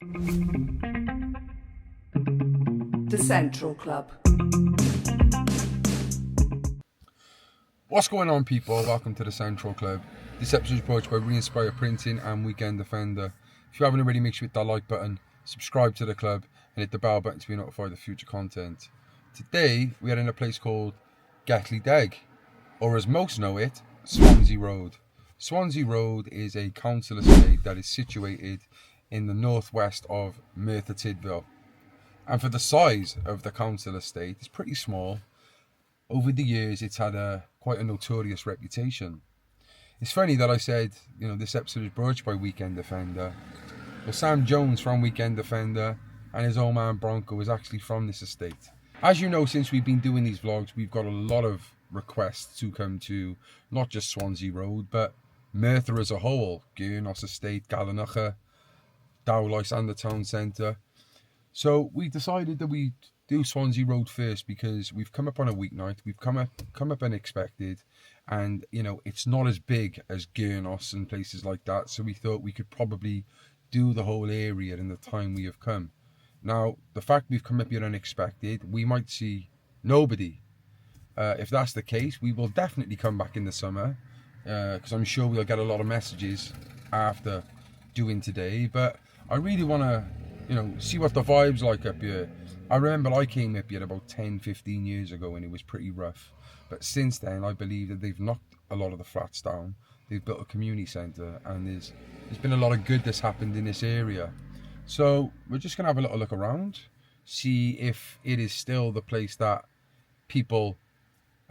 The Central Club. What's going on, people? Welcome to the Central Club. This episode is brought to you by Reinspire Printing and Weekend Defender. If you haven't already, make sure you hit that like button, subscribe to the club, and hit the bell button to be notified of future content. Today, we are in a place called Gellideg, or as most know it, Swansea Road. Swansea Road is a council estate that is situated in the northwest of Merthyr Tydfil. And for the size of the council estate, it's pretty small. Over the years, it's had quite a notorious reputation. It's funny that I said, this episode is brought to you by Weekend Defender. Well, Sam Jones from Weekend Defender and his old man Bronco is actually from this estate. As you know, since we've been doing these vlogs, we've got a lot of requests to come to not just Swansea Road, but Merthyr as a whole. Gellideg Estate, Gellideg, Tydfils and the town centre. So we decided that we'd do Swansea Road first because we've come up on a weeknight, we've come up unexpected, and it's not as big as Gellideg and places like that, so we thought we could probably do the whole area in the time we have come. Now, the fact we've come up here unexpected, we might see nobody. If that's the case, we will definitely come back in the summer, because I'm sure we'll get a lot of messages after doing today, but I really want to see what the vibe's like up here. I remember I came up here about 10-15 years ago and it was pretty rough, but since then I believe that they've knocked a lot of the flats down, they've built a community centre, and there's been a lot of good that's happened in this area. So we're just going to have a little look around, see if it is still the place that people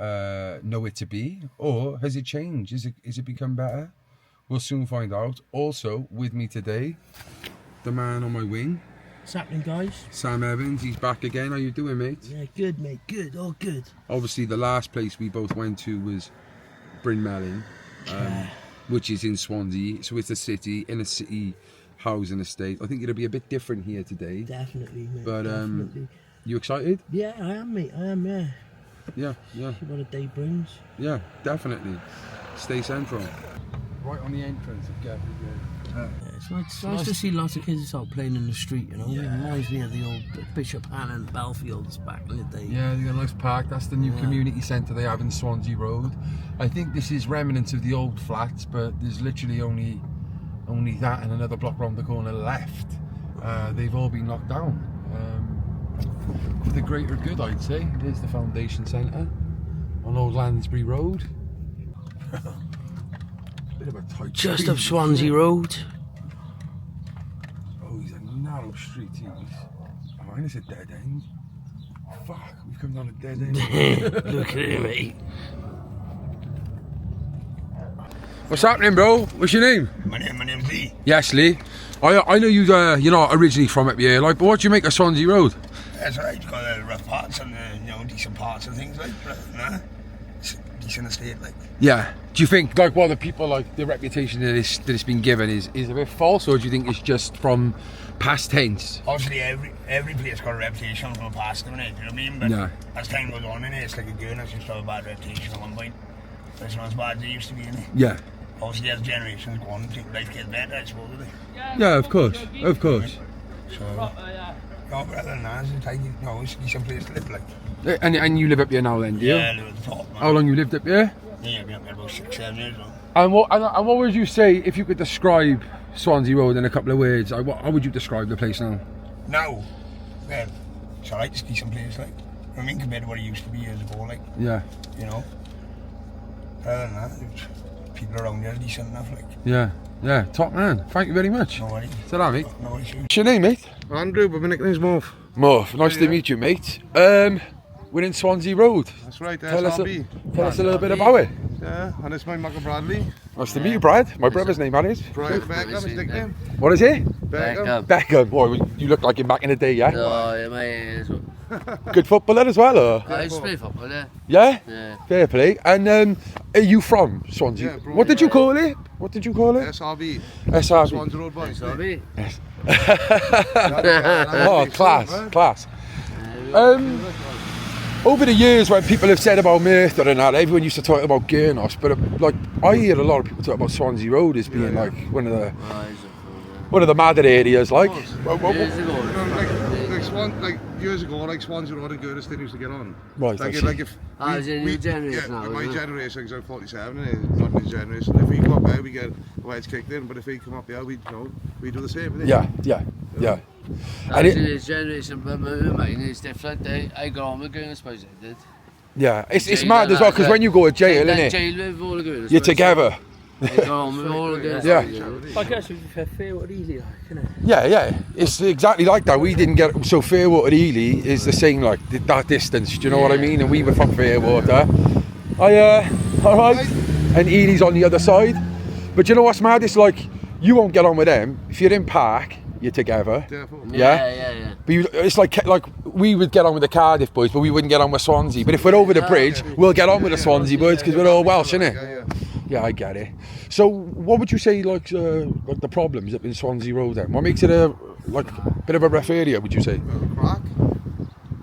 know it to be, or has it changed? Is it become better? We'll soon find out. Also with me today, the man on my wing. What's happening, guys? Sam Evans, he's back again. How you doing, mate? Yeah, good, mate. Good, all good. Obviously, the last place we both went to was Bryn Melyn, which is in Swansea. So it's a city, in a city housing estate. I think it'll be a bit different here today. Definitely, mate. But definitely. You excited? Yeah, I am, mate. I am, yeah. Yeah. See what a day brings. Yeah, definitely. Stay central. Right on the entrance of Gellideg. It's nice to see lots of kids out playing in the street, It reminds me of the old Bishop Allen Belfields back in the day. Yeah, they got a nice park. That's the new community centre they have in Swansea Road. I think this is remnants of the old flats, but there's literally only that and another block round the corner left. They've all been knocked down. For the greater good, I'd say. There's the foundation centre on Old Lansbury Road. Bit of a tight Just street, up Swansea Road. Oh, he's a narrow street, he is. Oh, and it's a dead end. Fuck, we've come down a dead end. Look at him, mate. What's happening, bro? What's your name? My name's Lee. Yes, Lee. I know you're not originally from up here, but what do you make of Swansea Road? That's right, it's got the rough parts and the decent parts and things but it's a decent estate, Yeah. Do you think, the people, the reputation that it's been given is a bit false, or do you think it's just from past tense? Obviously, every place got a reputation from the past, doesn't it? You know what I mean? But as time goes on in it, it's like a girl that's just have a bad reputation at one point. But it's not as bad as it used to be, innit? Yeah. Obviously, as generations go on, life gets better, I suppose, do they? Yeah, of course. So, no, but other than that, it's a decent place to live, And you live up here now then, do you? Yeah, I live at the top, man. How long you lived up here? Yeah, I've been up there about 6-7 years now. And what would you say, if you could describe Swansea Road in a couple of words, how would you describe the place now? Now, well, it's alright, it's a decent place, compared to what it used to be years ago, Yeah. Other than that, people around here are decent enough, Yeah, top man. Thank you very much. No worries. Ta-ra, mate. No worries. What's your name, mate? Andrew, but my nickname's Morph. Morph, nice to meet you, mate. We're in Swansea Road. That's right, Tell us SRB. a little bit about it. Yeah, and it's my Michael Bradley. Nice to meet you, Brad. My brother's name, that is. Brian Beckham, his nickname. What is it? Beckham. Beckham. Boy, you look like him back in the day, yeah? Oh, yeah, mate. Good footballer as well, or? I used to play football, yeah. Yeah? Yeah. Fair play. And are you from Swansea? Yeah, bro, what did you call it? SRB. SRB. Swansea Road Boys. Sorry. Yes. Oh, Oh, class. Over the years, when people have said about Merthyr and that, everyone used to talk about Gellideg, but I hear a lot of people talk about Swansea Road as being one of the one of the madder areas, like. Years You ago. know, like years ago, like Swansea Road and Gellideg didn't used to get on. Right, I Like, see. like if It's a new generation yeah, now, my isn't it? generation, because I'm 47, and not his generation. If we come up here, we get our heads kicked in. But if we come up here, we we do the same. Innit? Yeah. And That's it, his generation, but mine is different. I got on with girls, I suppose I did. yeah, it's Jail mad as well, and because that, when you go to jail, Like innit, jail with all the girls. you're together. I got on with all the girls. Yeah. I guess it's fair what easy, like, isn't it? Yeah, it's exactly like that. We didn't get so Fairwater Ely is the same, like that distance. Do you know what I mean? And we were from Fairwater. All right, and Ely's on the other side. But you know what's mad? It's like you won't get on with them if you're in Park. You're together. Definitely. Yeah. But it's like we would get on with the Cardiff boys, but we wouldn't get on with Swansea. But if we're over the bridge, we'll get on with the Swansea boys because we're all Welsh, innit? Yeah, I get it. So, what would you say, like the problems up in Swansea Road then? What makes it a bit of a rough area? Would you say? Well, crack.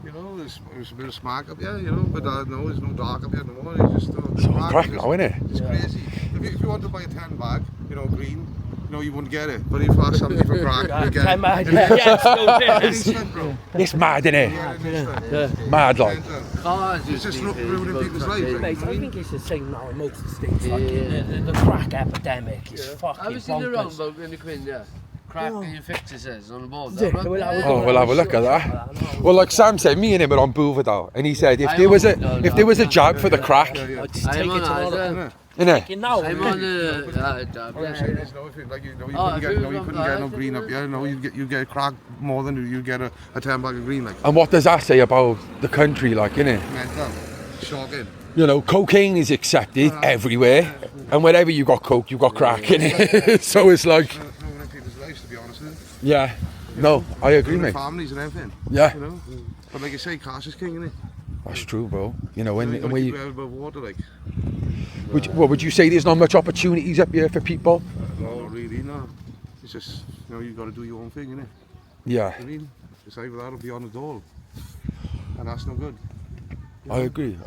You know, there's a bit of smack up here, you know, but no, there's no dark up here no more. It's just It's all crack now, innit? It's crazy. If you want to buy a 10 bag, you know, green, you know, you wouldn't get it. But if you ask somebody for crack, you get it. It's mad, innit? Yeah. Mad, like. Cars It's just used to be ruining big, people's but lives, big. Mate, I think it's the same now in most states. Like, Yeah. the crack epidemic is fucking I was in the bonkers. roundabout when they come in, yeah. Crack and fixer says on the board. Yeah, we'll have a Oh, we'll have a look at that. Well, like Sam said, me and him were on Bouverdale, and he said if there was a jab for the crack, I'd just take I'm it to on all that, the yeah. innit? fucking now. I'm on the job, Like, yeah. you know, Oh, you couldn't get no green up here. No, you get crack more than you get a 10 bag of green. Like, And what does that say about the country, like, innit? mental, shocking. You know, cocaine is accepted everywhere, and wherever you got coke, you got crack, innit? So it's like, Ruining people's lives, to be honest with yeah, no, I agree, you. mate. Families and everything. Yeah, You know, but like you say, cash is king, innit? that's true, bro. You know, You when know, we, keep your head above water, like. would you say there's not much opportunities up here for people? No, not really, no. It's just, you know, you got to do your own thing, innit? Yeah, I mean, it's either that or be on the dole, and that's no good. I agree.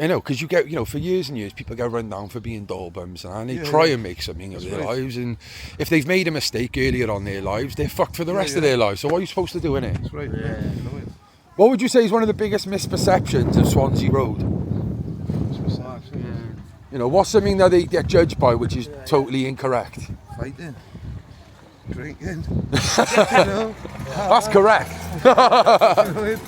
I know, because you get, you know, for years and years, people get run down for being dole bums, and they try and make something of their lives, and if they've made a mistake earlier on their lives, they're fucked for the rest of their lives. So what are you supposed to do, innit? That's right. Yeah. You know it. What would you say is one of the biggest misperceptions of Swansea Road? You know, what's something that they get judged by which is totally incorrect? Fighting, drinking. You know, That's correct. fighting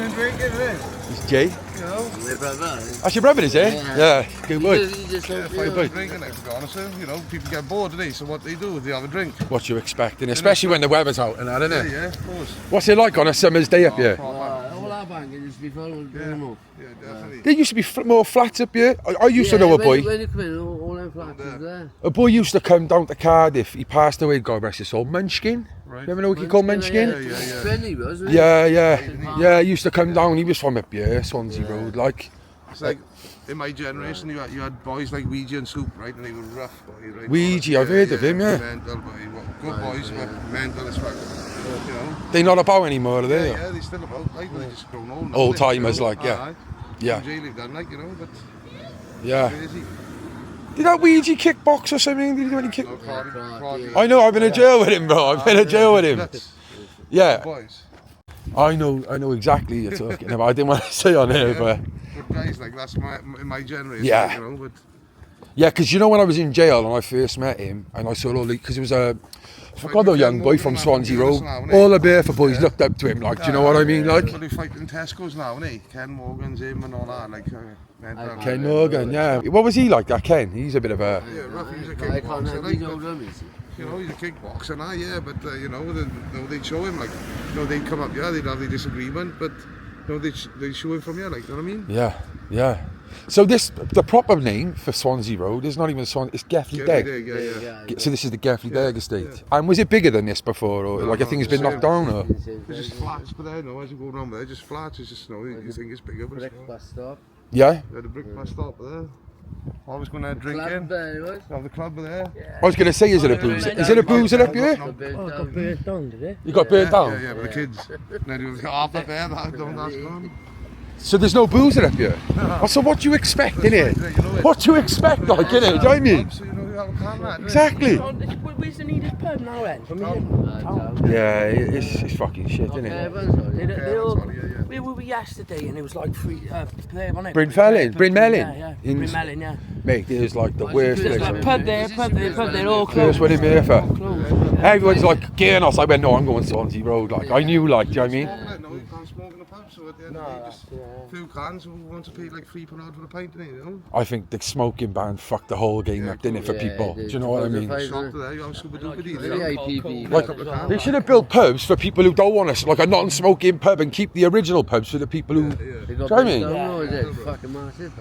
and drinking, innit? It's Jay. You know, My brother. That's your brother, is it? Yeah, good boy. He just yeah, don't fighting feel. and drinking. Like, to be honest with you, you know, people get bored, don't they? So what they do is they have a drink. What you expecting, especially when the weather's out and that, isn't it? Yeah, of course. What's it like on a summer's day up here? All our banging used to be full of them. Yeah, definitely. There used to be more flats up here. I used to know a boy. When you come in, all them flats is there. A boy used to come down to Cardiff. He passed away, God rest his soul. Munchkin. Right. You ever know what he called Munchkin? Yeah. Benny was, wasn't he? Yeah. He used to come down. He was from up here, Swansea Road. Like, It's like in my generation, you had boys like Ouija and Soup, right? And they were rough boys, right? Ouija, I've heard of him, yeah. Mental boy, good boys, but mental as fuck. You know. they're not about anymore, are they? Yeah, they still about, like, they just grown old. now, Old they, timers, you know? like, yeah. Aye. Yeah. In jail they've done, like, you know, but Yeah. crazy. Did that Ouija kickbox or something? Did he do any kick? No, karate. I know, I've been in jail with him, bro. I've been in jail with him. Nuts. Yeah, Boys. I know exactly what you're talking about. I didn't want to say on here, but But guys, like, that's my generation, Yeah. like, you know, but yeah, because you know when I was in jail and I first met him, and I saw all the, because it was a, I forgot the young boy from Swansea Road. All the Merthyr boys looked up to him, like, do you know what I mean? Like, well, they fight in Tesco's now, innit? Ken Morgan's him and all that, like, mental. Ken Morgan, yeah. What was he like, that Ken? He's a bit of a, Yeah, rough, he's a I can't kickboxer, have like, these but, old rummies. you know, he's a kickboxer now, yeah, but, you know, they'd show him, like, you know, they'd come up, yeah, they'd have the disagreement, but, you know, they'd show him from here, like, you know what I mean? yeah. So the proper name for Swansea Road is not even Swansea, it's Gellideg. Yeah. So this is the Gellideg estate. And was it bigger than this before, or like I think it's been knocked down, or? There's just flats, but there, no, as you go around there, just flats, it's just, you know, you think it's bigger, but it's not. Bus stop. Yeah? Yeah, the brick bus stop there. Always going there Club drinking. there, he was. Have the club there. I was going to say, is it a boozer? Is it a boozer up here? Got burnt Oh, got down. burnt down, did it? You got burnt down? Yeah, but the kids. Then there was half up there, that don't ask gone. So there's no boozer up here? Oh, so what do you expect, innit? What do you expect, like, innit? Do you know what I mean? So you know you have a can, that, innit? Exactly. Where's the nearest pub now then? Yeah, it's fucking shit, isn't it? We were yesterday and it was like free play, wasn't it? Bryn Mellin? Yeah. Bryn Mellin, yeah. Mate, it was like the worst There's place. like pub there, all closed. First one in Merthyr. Everyone's like, getting us. I went, no, I'm going Swansea Road. Like, I knew, like, do you know what I mean? No, you can't smoke in the pub, so at the end of the day, just a few cans who want to pay like £3 for a pint, you know? I think the smoking ban fucked the whole game up, didn't it, for people? Do you know what I mean? Shocked there, you have super duper deal. Like, they should have built pubs for people who don't want to, like a non-smoking pub, and keep the original pubs for the people who. Do you know what I mean? Fucking massive.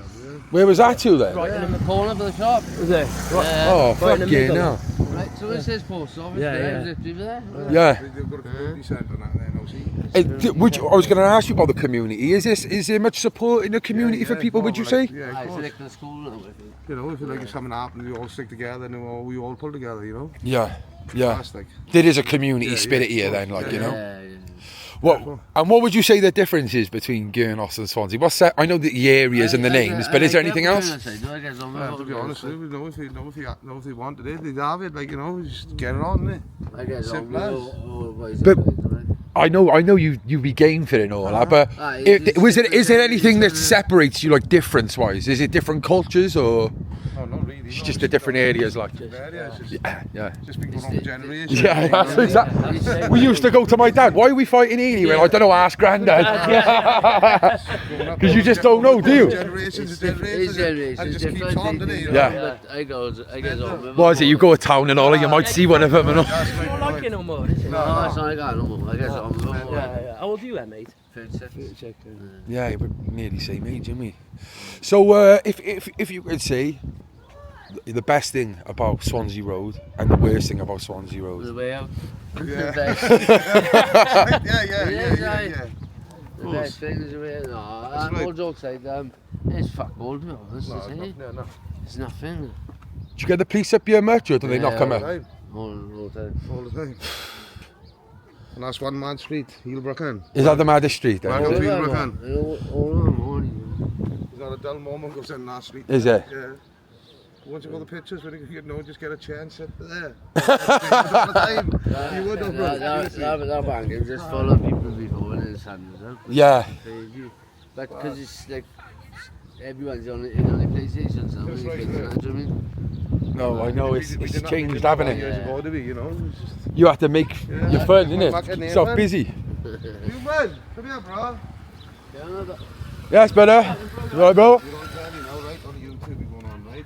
Where was that to then? Right in the corner of the shop. Was it? Oh, fucking hell. Right, so it says post office. Yeah. Yeah. They've got a community centre and that there, no, see? I was going to ask you about the community. Is there much support in the community for people? Would you say? Yeah, of course. The school. You know, if something happens, we all stick together and we all pull together, you know? Yeah. That's like, There is a community spirit here, then, like you know. Yeah. What would you say the difference is between Gurnos and Swansea? What's that? I know the areas and the names, but is there anything else? to be honest, if they wanted it, they'd have it. Like, you know, just get it on, innit? I guess Simple as. But I know you be game for it and all that, but is there anything that separates you, like, difference-wise? Is it different cultures or? No, not really. It's just the different areas, like. Yeah. Just been going on for generations. Yeah, that's exactly. We used to go to my dad. Why are we fighting here? He went, I don't know. Ask Grandad. Because you just don't know, do you? Generations. And it just keeps on, doesn't it? Yeah. I guess on. What is it? You go to town and all, and you might see one of them. And all. You don't like it no more, is it? No, it's not like that no more. I guess on. Yeah. How old are you then, mate? 36. Yeah, we're nearly same age, aren't we? So, if you could say the best thing about Swansea Road and the worst thing about Swansea Road. The way out. Yeah. The best. Yeah. The best thing is the way. No, all jokes aside, it's fuck all to be honest. No. It's nothing. Do you get the police up here much, or do they not come up? All the time. And that's one man street, Heelbrooken. Is that the maddest street then? Welcome Is to it? Heelbrooken. All the morning. There's not a dull moment goes in that street. Is it? Yeah. Once you got the pictures, when you know, just get a chance sit there. All the time. You would have, bro. That bank is just full of people before in the sun. Yeah. But because it's like everyone's on the PlayStation, so That's right, you know what I mean? No, I know it's changed, haven't it? Years ago, did we, you know? You have to make your fun, innit? Keep yourself busy. You man, come here, bro. Yes, better. Right, bro. You're on telly now, right? On YouTube, you're going on, right?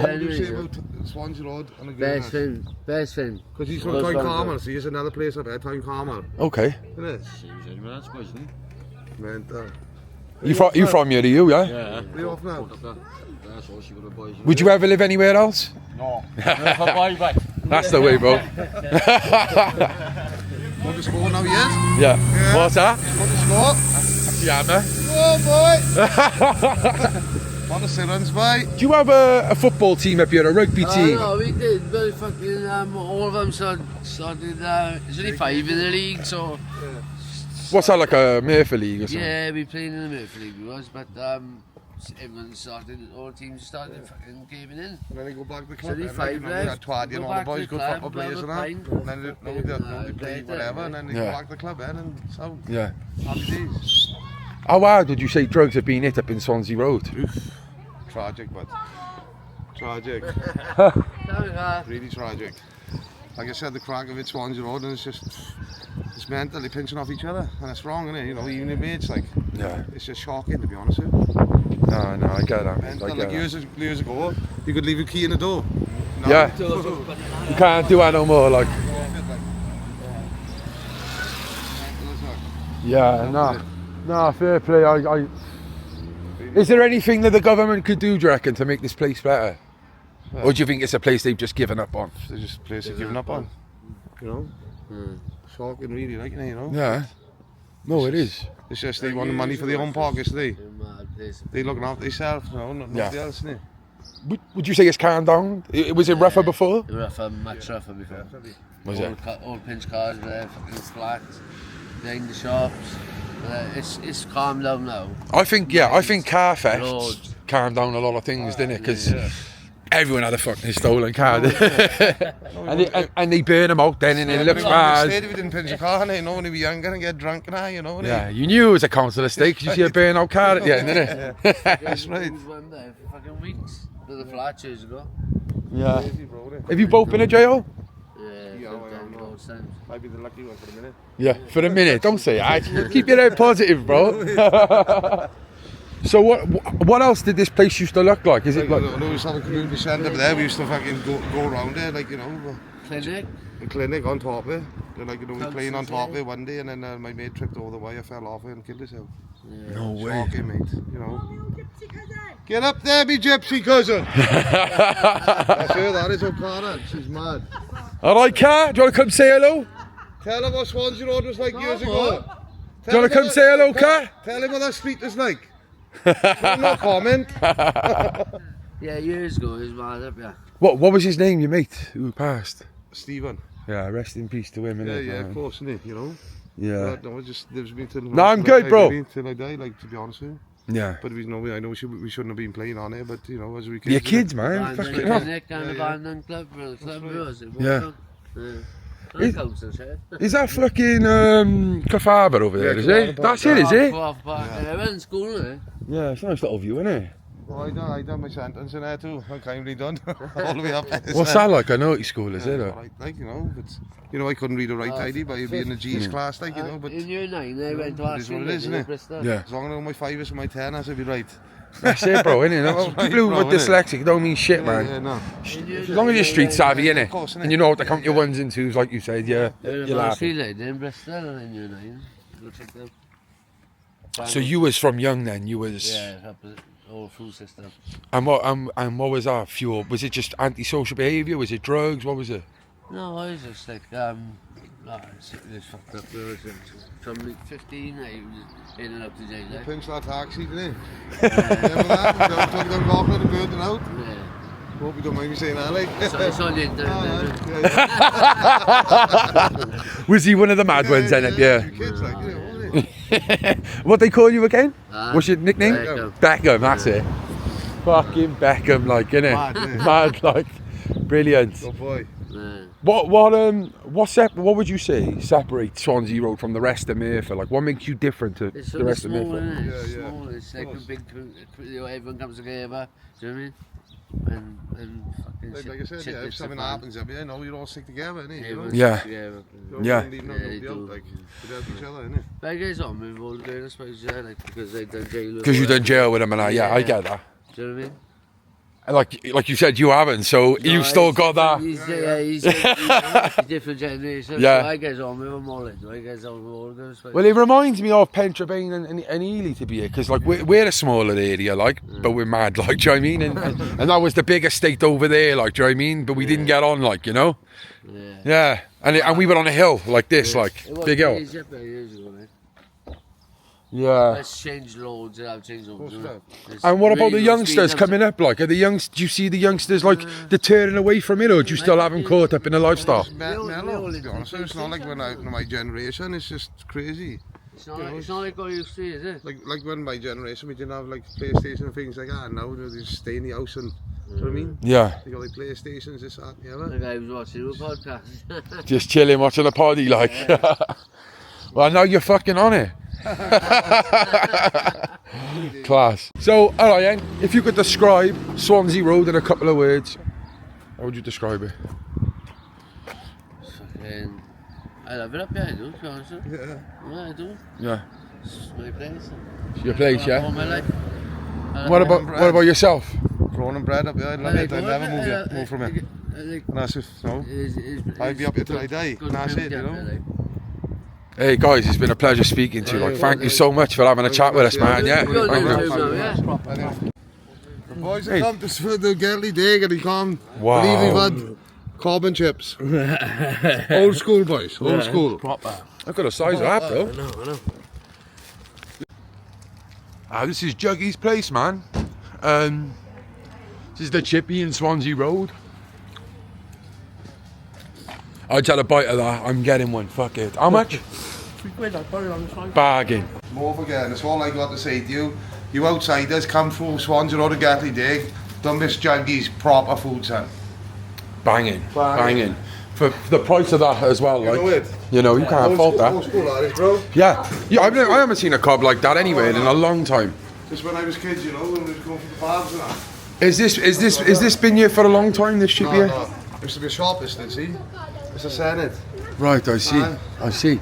What do you say about Swansea Road and the Best thing. Because he's from Time Carmel, so here's another place up there, Time Carmel. Okay. Isn't it? Mental. You from here, are you? Yeah. Yeah. Where you off now? That's all she got to buy. Would you ever live anywhere else? No. That's the way, bro. Want to score now, yes? Yeah. What's that? Want to score? Yeah, man. Oh, boy! Want to sit-ins, boy? Do you have a football team up here, a rugby team? No, we did, but fucking all of them started, there's only 5 in the league, so... What's that, like a Merthyr League or something? Yeah, we played in the Merthyr League, but everyone started, all the teams started fucking caving in. And then they go back to the So club. they then, 5 you know, left, Twad, you go know, back the to boys, the good club, football players and have a that. pint. And then they play whatever, and then they go back to the club, and so... Yeah. Happy days. How hard would you say drugs have been hit up in Swansea Road? Oof. Tragic, but... Tragic. Really tragic. Like I said, the crack of it, Swansea Road, and it's just... It's mental, they're pinching off each other, and it's wrong, isn't it? You know, even in mates, like... Yeah. It's just shocking, to be honest with you. No, I get that. Mental, I like get that. years ago, you could leave your key in the door. No. Yeah. You can't do that no more, like... Yeah, no, fair play. Is there anything that the government could do, do you reckon, to make this place better? Yeah. Or do you think it's a place they've just given up on? It's just a place they've given up on. You know? Shocking, really, like, you know? Yeah. No, it is. It's just they want the money for their own pockets, they looking after themselves, no, nobody else, innit? Would you say it's calmed down? Was it rougher before? Much rougher before. Was it? All pinch cars were there, fucking flat, behind the shops. It's calmed down now. I think Carfest Loads. calmed down a lot of things, didn't it? Because Everyone had a fucking stolen car. and they burn them out then, and it looks bad. If we didn't pinch a car, you know, when we were younger and get drunk and that, you know. Yeah, you knew it was a council estate because you see a burn out car at the end, innit? That's right. Went there for fucking weeks to the flat years ago. Yeah. Have you both been in jail? Yeah, both times. Might be the lucky one for a minute. Yeah, for a minute. Don't say that. Keep your head positive, bro. So what else did this place used to look like? Is it like... We used to have a community centre over there. We used to fucking go around there, like, you know. Clinic? A clinic on top of it. Like, you know, we were playing on top of it one day, and then my mate tripped over the wire, fell off it and killed himself. Yeah. No way. Shocking, mate, you know. Get up there, me gypsy cousin. That's her, that is O'Connor. She's mad. Alright, Kat, do you want to come say hello? Tell him what Swansea Road was like years ago. Do you want to come say hello, Kat? Tell him what that street is like. No comment. Yeah, years ago, he was mad up, yeah. What was his name, your mate, who passed? Stephen. Yeah, rest in peace to him, innit? Yeah, of course, innit, you know. Yeah. No, it just lives me till... No, I'm good, bro. Till I die, like, to be honest with you. Yeah. But we know, I know we shouldn't have been playing on it, but, you know, as we kids... Your kids, man. Fucking hell. Clinic and abandoned club, bro. Club was it? Yeah. Is Is that fucking Cafaba over there, is it? That's it, is it? I went in school, eh? Yeah, it's a nice little view, isn't it? Oh, I done my sentence in there too. I'm kindly done. All the way up there. What's that like? I know it's school, is it? Or? Right, like, you know, but, you know, I couldn't read or write tidy by being in the G's class, like, you know, but... In year 9, I went to it is what it is, isn't it? Bristol. Yeah. As long as I know my 5s and my 10s, I'll be right. That's it, bro, innit? That's People who right, are bro, dyslexic don't mean shit, man. Yeah, no. As long as you're street savvy, innit? Of course, innit? And you know how to count your ones and twos, like you said, you're laughing. In Bristol in year 9. So you was from young then, you was... Yeah, all full system. And what was that fuel? Was it just antisocial behaviour? Was it drugs? What was it? No, I was just like, it's fucked up. From like 15, I was in and up to jail. You Like. pinched that taxi, didn't you? Remember that? Took them Gauntlet and burned it out? Yeah. Hope you don't mind me saying that, like. It's on the internet. Was he one of the mad ones then? Yeah. Kids, like, you know, wasn't it? What they call you again? What's your nickname? Beckham. Beckham, that's it. Fucking Beckham, like, innit? Mad, innit? Mad, like, brilliant. Good boy. Yeah. What would you say separates Swansea Road from the rest of Merthyr? Like, what makes you different to It's the rest of small, Merthyr? isn't it? It's Yeah, yeah. small. It's like a big, you know, everyone comes together. Do you know what I mean? And fucking Like I said, yeah, if something happens up here, no, you're all stick together, innit? You know? Yeah. You don't Yeah. leave Yeah, nobody you out, do. like, we help each other, innit? But I guess I'm involved in, I suppose, yeah, like, because they've done jail. Because you've done jail with him and that, yeah, I get that. Do you know what I mean? Like you said, you haven't, so you've still got that. He's a different generation. Yeah. So I get on with them all. I get on with all of them. Well, it reminds me of Pentrabane and Ely to be here, because like we're a smaller area, like, but we're mad, like, do you know what I mean? And that was the big estate over there, like, do you know what I mean? But we didn't get on, like, you know? Yeah. Yeah, and we were on a hill like this, like, It was big hill. years ago, mate. Yeah. Let's change loads and I've changed loads. And what about the youngsters coming up? Like, do you see the youngsters like they're turning away from it, or do you still have them caught up in the lifestyle? Mellow, to be honest. It's not like when my generation, it's just crazy. It's not like what you used to, is it? Like when my generation, we didn't have like PlayStation and things like that, and now they just stay in the house and, do you know what I mean? Yeah. They got like PlayStations, this, that, and the other. Like I was watching a podcast. Just chilling, watching a party, like. Well, now you're fucking on it. Class. So, alright then, if you could describe Swansea Road in a couple of words, how would you describe it? Fucking, I love it up here, I do, to be honest. Yeah. Yeah, I do. Yeah. It's my place. It's your place, All yeah? my life. What about yourself? Grown and bred up here, I'd love it. I'd never move from here. And that's just, no. I'd be up here till I die, and that's it, you know. Hey guys, it's been a pleasure speaking to you. Like, thank you so much for having a chat with us, man. Yeah. Thank you. The boys have come to the Gellideg and he come. Wow. Believe we've had cob and chips. Old school, boys. Old school. Proper. Look at the size of that, bro. I know. This is Juggys' place, man. This is the Chippy in Swansea Road. I'd had a bite of that. I'm getting one. Fuck it. How much? £3 I put it on the side. Bargain. More again, that's all I got to say to you. You outsiders come through Swansea Road AKA Gellideg. Don't miss Juggys proper food, son. Banging. For the price of that as well, like, you can't fault that. Old school that is, bro. Yeah, I haven't seen a cob like that anyway in a long time. Just when I was kids, when we was going for the barbs and that. Is this been here for a long time? This ship here? No. Used to be a shop, isn't it? See, it's a Senate. Right, I see. I see.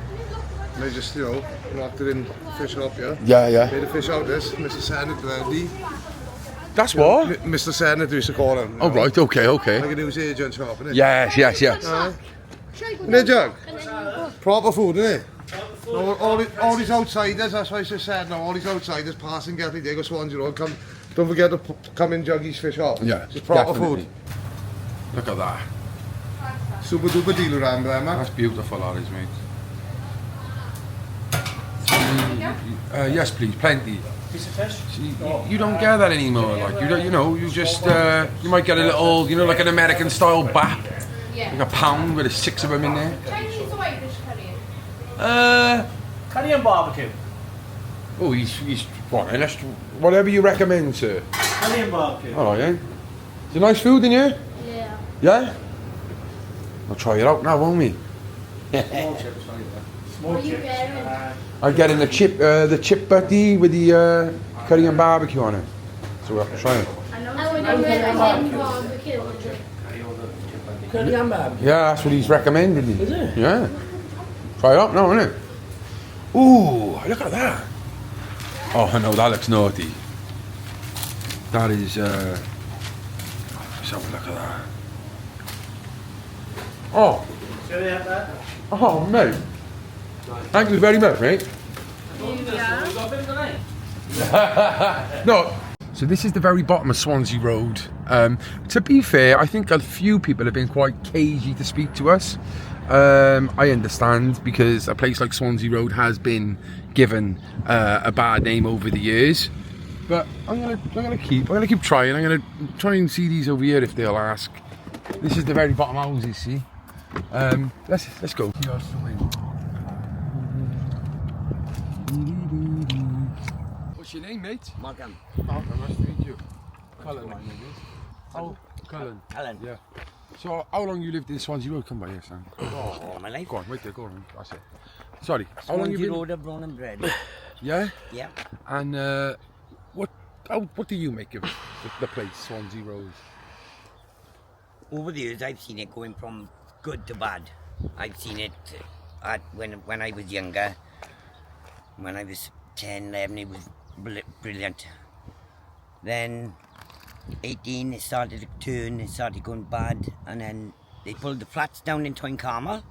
And they just, knocked it in, fish up, yeah. Yeah. Made a fish out of this, Mr. Senate, That's what? Mr. Senate, we used to call him. Oh right, okay. Like a news agent shop, innit? Yes. Isn't it, Jug? Proper food, isn't it? All these outsiders, that's why I just said now, all these outsiders passing Gellideg or Swansea Road, don't forget to come in Juggys fish up. Yeah, it's proper definitely. food. Look at that. Super duper deal around there, man. That's beautiful, that is, mate. Yes, please, plenty. Piece of fish? See, you don't get that anymore. Like you just you might get a little, like an American style bap, like a pound with 6 of them in there. Chinese or Irish curry? Curry and barbecue. Oh, he's whatever you recommend, sir. Curry and barbecue. Oh yeah. Is it nice food in here? Yeah. Yeah. I'll try it out now, won't we? Small chips, small What are you chips. getting? I'm getting the chip butty with the curry and barbecue on it. So we'll try it. I would recommend barbecue. Curry and barbecue. Yeah, that's what he's recommended me. Is it? Yeah. Try it up now, innit? Ooh, look at that. Oh no, that looks naughty. That is let's have a look at that. Oh. Shall we have that? Oh mate. Thank you very much, mate. No. So this is the very bottom of Swansea Road. To be fair, I think a few people have been quite cagey to speak to us. I understand, because a place like Swansea Road has been given a bad name over the years. But I'm gonna keep trying. I'm gonna try and see these over here if they'll ask. This is the very bottom houses, see. Let's go. What's your name, mate? Malcolm. Malcolm, nice to meet you. Colin, my name is. Oh, Colin. Colin. Yeah. So, how long you lived in Swansea Road? Come by here, son. All my life. Go on, wait there, go on. That's it. Sorry. How long you Swansea been? Road of born and bred. Yeah. Yeah. And what do you make of the place, Swansea Road? Over the years, I've seen it going from good to bad. I've seen it when I was younger. When I was 10, 11, it was brilliant. Then 18, it started to turn, it started going bad, and then they pulled the flats down in Tydfils,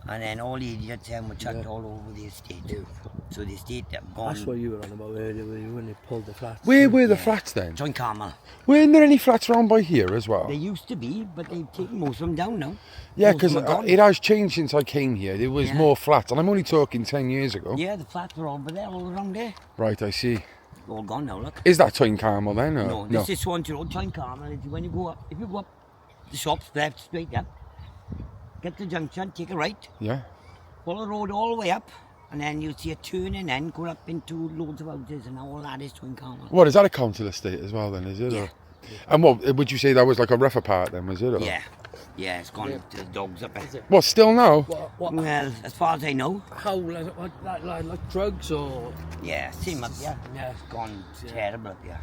and then all the idiots were chucked all over the estate. So the estate gone. That's what you were on about earlier, when they pulled the flats. Where were the flats then? Tydfils. Weren't there any flats around by here as well? They used to be, but they've taken most of them down now. Yeah, Most of because them are gone. it has changed since I came here. There was Yeah. more flats, and I'm only talking 10 years ago. Yeah, the flats were over there, all around there. Right, I see. All gone now, look. Is that Tydfils then? Or? No, this is Swansea Road, Tydfils. When you go up, if you go up the shops, left, straight up, get the junction, take a right, Yeah. follow the road all the way up, and then you see a turn and then go up into loads of houses, and all that is Tydfils. What, is that a council estate as well then, is it? Yeah. Or? And what, would you say that was like a rougher part then, was it? Or? Yeah, yeah, it's gone to the dogs up there. What, still now? What, Well, as far as I know, how, like drugs or? yeah, same up there. Yeah. It's gone terrible up there.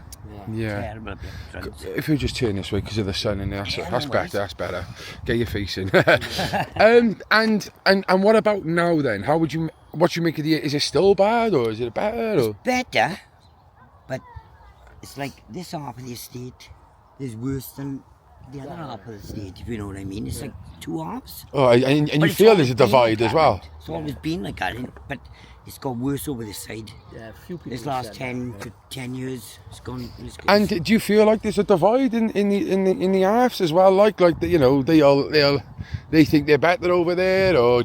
Yeah. Terrible up there. Drugs. If you just turn this way because of the sun in there, Yeah, that's no better, worries. that's better. Get your face in. And what about now then? What you make of the, is it still bad or is it better? Or? Better, but it's like this half of the estate is worse than the other half of the estate, if you know what I mean. It's like two halves. Oh, and But you it's feel always there's a been divide like as that. well? It's always been like that, but it's got worse over this side. Yeah, a few people. This last 10 to 10 years, it's gone. And do you feel like there's a divide in the halves as well? Like you know, they think they're better over there, or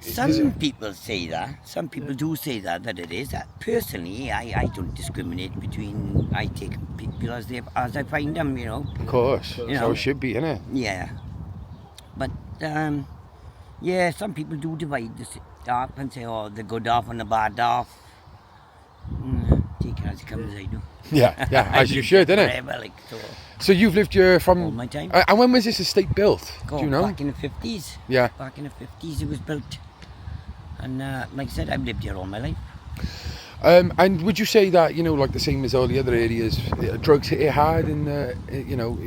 Some people say that. Some people do say that it is. Personally, I don't discriminate between. I take people as I find them, you know. Of course, You so know. it should be, innit? Yeah, but yeah, some people do divide this up and say, oh, the good half and the bad half. take it as it comes, I do. Yeah, yeah, as you should, innit? Forever, like, So you've lived here from... all my time. And when was this estate built? Do you know? Back in the 50s. Yeah. Back in the 50s it was built. And like I said, I've lived here all my life. And would you say that, you know, like the same as all the other areas, drugs hit it hard in the, you know,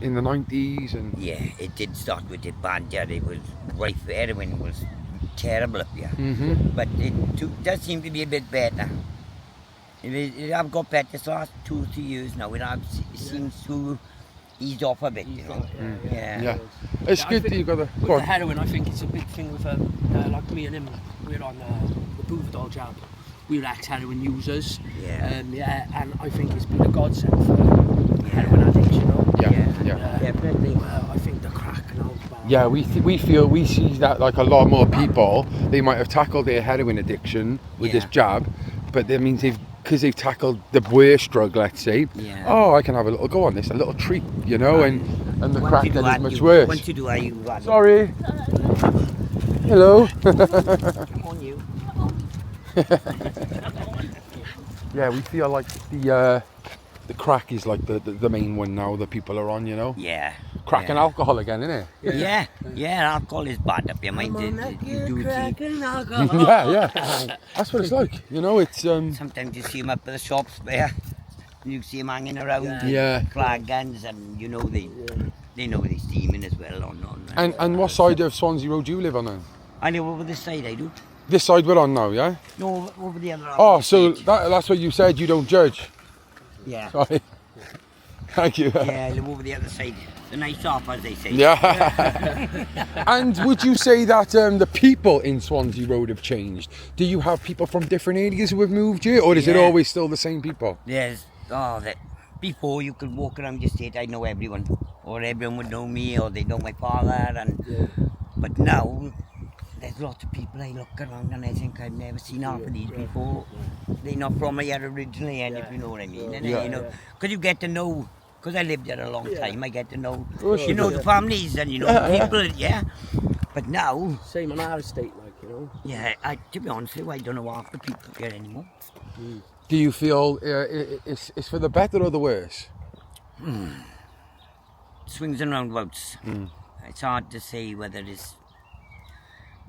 in the 90s and... Yeah, it did start with it bad, yeah. It was rife. Heroin was terrible up here. But it does seem to be a bit better. It have got better this last 2 or 3 years now. It seems to ease off a bit, you know. Yeah. It's good that you've got the... With Go the on. heroin, I think it's a big thing with like me and him. We're on the Bouverdol jab. We're ex-heroin users. Yeah. And I think it's been a godsend for heroin addicts, you know. Yeah. Definitely. I think the crack and all that. Yeah, we see that like a lot more people, they might have tackled their heroin addiction with this jab, but that means because they've tackled the worst drug, let's say, oh, I can have a little go on this, a little treat, you know, and the crack then is much worse. Once you do that, you run. Sorry. Hello. Come on, you. Yeah, we feel like the crack is like the main one now that people are on, you know. Yeah. Crack and alcohol again, isn't it? Yeah, alcohol is bad up your mind. You do yeah. That's what it's like, you know. It's sometimes you see them up at the shops there. You see them hanging around. Flag guns, and you know they know they're steaming as well. And what side of Swansea Road do you live on then? I live over this side. I do. This side we're on now, yeah. No, over the other. Oh, so that's what you said. You don't judge. Yeah. Sorry. Thank you. Yeah, I live over the other side. The nice off, as they say. Yeah. And would you say that the people in Swansea Road have changed? Do you have people from different areas who have moved here, or is it always still the same people? Before you could walk around your estate, I know everyone, or everyone would know me, or they know my father, but now there's lots of people I look around and I think I've never seen half of these before. They're not from here originally, and if you know what I mean, and you know, because you get to know. Because I lived there a long time, I get to know, you know, the families and, you know, the people, But now... Same on our estate, like, you know. Yeah, to be honest with you, I don't know half the people here anymore. Do you feel it's for the better or the worse? Swings and roundabouts. It's hard to say whether it's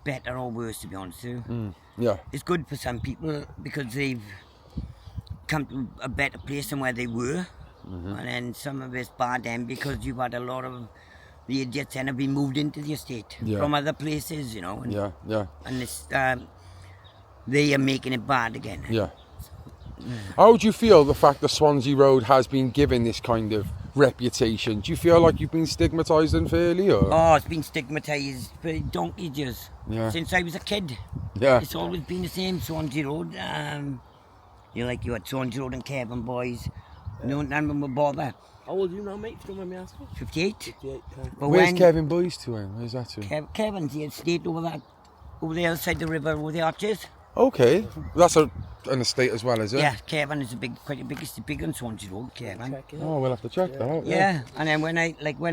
better or worse, to be honest with you. Yeah. It's good for some people because they've come to a better place than where they were. And then some of it's bad then because you've had a lot of the idiots then have been moved into the estate from other places, you know. And, and it's, they are making it bad again. Yeah. How do you feel the fact that Swansea Road has been given this kind of reputation? Do you feel like you've been stigmatised unfairly? Or? Oh, it's been stigmatised for donkey's years. Since I was a kid. It's always been the same, Swansea Road. You had Swansea Road and Kevin boys. No, none of them would bother. How old are you now, mate? If you don't mind me asking. 58. But where's Kevin Boys to him? Where's that to? Kevin's the estate over the other side of the river, over the arches. Okay, that's an estate as well, is it? Yeah, Kevin is quite the biggest, big on Swansea Road, Kevin. Oh, we'll have to check that out. Yeah, and then when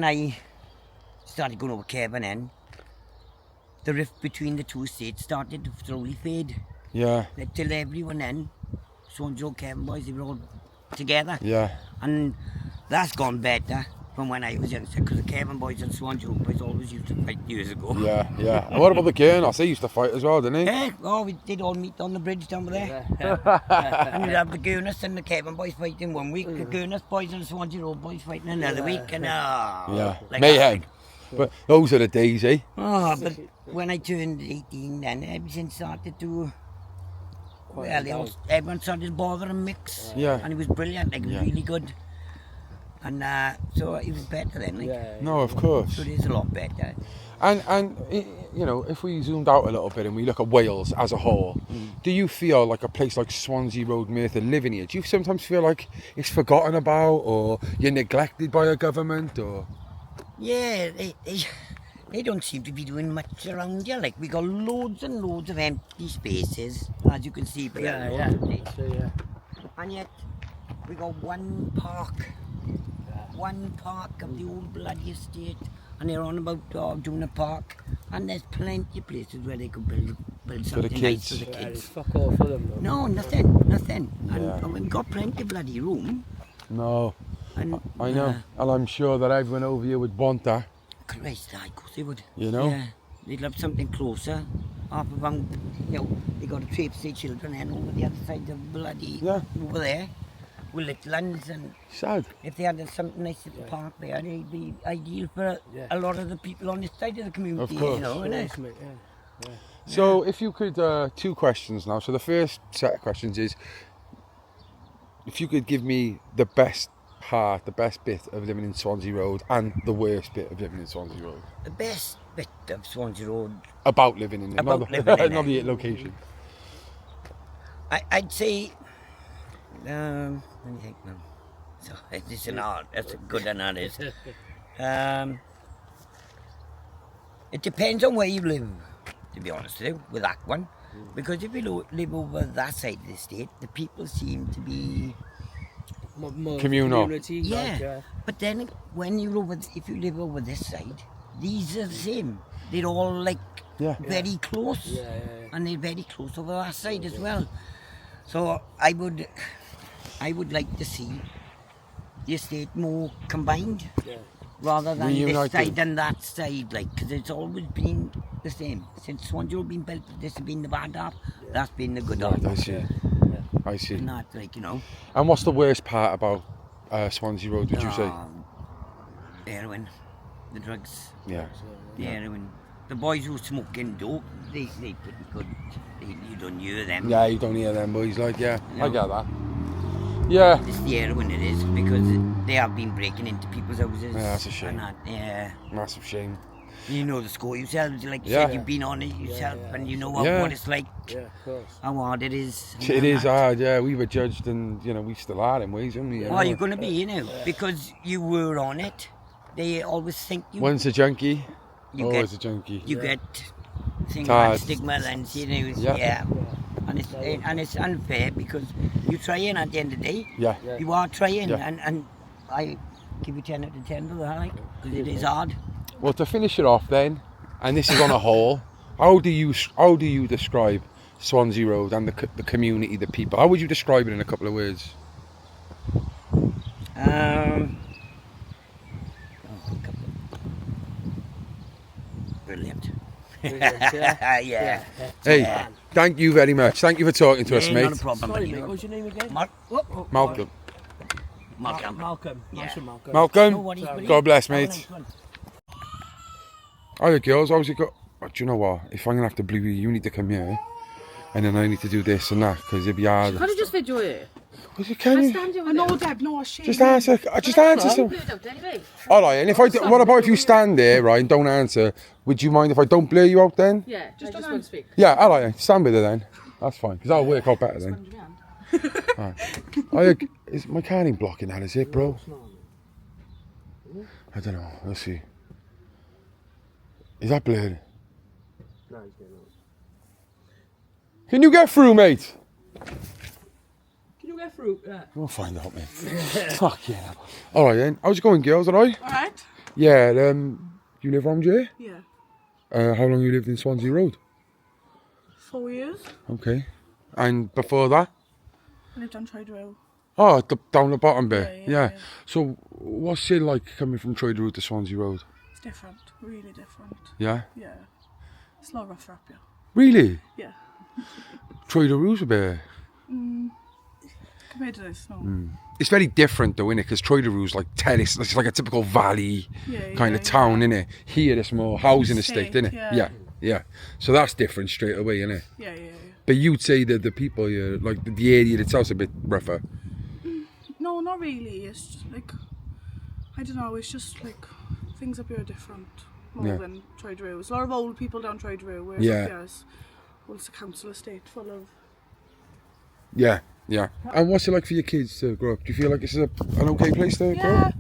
I started going over Kevin, then the rift between the two estates started to slowly fade. Yeah. Till everyone then, Swansea Road, Kevin boys, they were all together. Yeah. And that's gone better from when I was young, because the Kevin boys and Swansea Road boys always used to fight years ago. Yeah. And what about the Gurnos? They used to fight as well, didn't they? Yeah, we did all meet on the bridge down there. And we'd have the Gurnos and the Kevin boys fighting one week, the Gurnos boys and the Swansea Road boys fighting another week, and like mayhem. But those are the days, eh? Oh, but when I turned 18 then, everything started to... everyone started to bother and mix. Yeah. And it was brilliant, like, really good. And so it was better then, like. No, of course. So it is a lot better. And you know, if we zoomed out a little bit and we look at Wales as a whole, do you feel like a place like Swansea Road, Merthyr, living here, do you sometimes feel like it's forgotten about, or you're neglected by a government, or? Yeah, they don't seem to be doing much around here. Like, we got loads and loads of empty spaces, as you can see. And yet, we got one park of the old bloody estate, and they're on about doing a park. And there's plenty of places where they could build For the something nice kids. for the Yeah, kids. fuck all for them though. No, nothing. Yeah. And we've got plenty of bloody room. No, And I know. And I'm sure that everyone over here would want that. Christ, of course they would. You know? Yeah, they'd love something closer. Half of them, they got to traipse their children in over the other side of bloody, over there, with little ones, and Sad. if they had something nice at the park there, it'd be ideal for a lot of the people on this side of the community, Of course. you know, innit? So if you could, 2 questions now. So the first set of questions is, if you could give me the best part, the best bit of living in Swansea Road and the worst bit of living in Swansea Road. The best bit of Swansea Road, About living in it, About not, living in not it. the location. I'd say, let me think now. So it's an art, that's a good one, that is. It depends on where you live, to be honest with you, with that one. Because if you live over that side of the state, the people seem to be More Communal. community, yeah. But then when you if you live over this side, these are the same. They're all like very close, Yeah. and they're very close over that side as well. So I would like to see the estate more combined, rather than Reunited. this side and that side, like, because it's always been the same since Swansea Road been built. This has been the bad half, that's been the good half. Right, I see. I see. And that, like, you know. And what's the worst part about Swansea Road, would you say? Heroin, the drugs. Yeah. The heroin. The boys who smoking dope, they pretty good. You don't hear them. Yeah, you don't hear them boys, like, I No. get that. Yeah. It's the heroin it is, because they have been breaking into people's houses. Yeah, that's a shame. And that, yeah. Massive shame. You know the score yourselves, like you Yeah. said, you've been on it yourself, yeah. and you know what it's like, Yeah, of course. how hard it is. and It is that. hard, yeah. We were judged, and we still are in ways, aren't we? Well, you're going to be, you know, because you were on it. They always think you. Once a junkie, you always get, a junkie. You get things Tired. like stigma, and you know, and it's unfair because you're trying at the end of the day. Yeah. You are trying, Yeah. and I give you 10 out of 10 for that, like, because it is hard. Well, to finish it off then, and this is on a whole, how do you describe Swansea Road and the community, the people? How would you describe it in a couple of words? Brilliant. Yeah. Hey, thank you very much. Thank you for talking to us, Yeah, mate. not a problem. Sorry, you mate, know. what's your name again? Malcolm. Malcolm. Malcolm. Yeah. Nice one, Malcolm. Malcolm, No worries, buddy. God bless, Have a mate. nice one. Hiya, girls. How's it go? Do you know what? If I'm going to have to blue you need to come here. And then I need to do this and that, because it'd be hard. Can't you just video it? Was it, can you? Stand you No, Deb, no, she. Just answer some. Blue it out anyway. Alright, and if what about if you stand there, right, and don't answer? Would you mind if I don't blur you out then? Yeah, just I just won't speak. Yeah, alright, stand with her then. That's fine, because that'll work out better then. Alright. Is my car ain't blocking that, is it, bro? I don't know, we'll see. Is that blurred? No, he's getting on. Can you get through, mate? Can you get through? Yeah. We'll find out, mate. Fuck yeah. Alright then, how's it going, girls, alright? Alright? Yeah, you live around here? Yeah. How long you lived in Swansea Road? 4 years. Okay. And before that? I lived on Trade Road. Oh, down the bottom bit. Yeah. So, what's it like coming from Trader Road to Swansea Road? It's different, really different. Yeah? Yeah. It's a lot rougher up here. Really? Yeah. Trader Road's a bit... Compared to this, no. It's very different though, innit? Because Trader Road's like terrace, it's like a typical valley kind of town, innit? Here it's more housing estate, innit? Yeah. So that's different straight away, innit? Yeah. But you'd say that the people here, like the area itself's a bit rougher. No, not really. It's just like, I don't know, it's just like, things up here are different more than Trade Road. There's a lot of old people down Trade Road, whereas up here it's a council estate full of... Yeah. And what's it like for your kids to grow up? Do you feel like it's an okay place to grow up?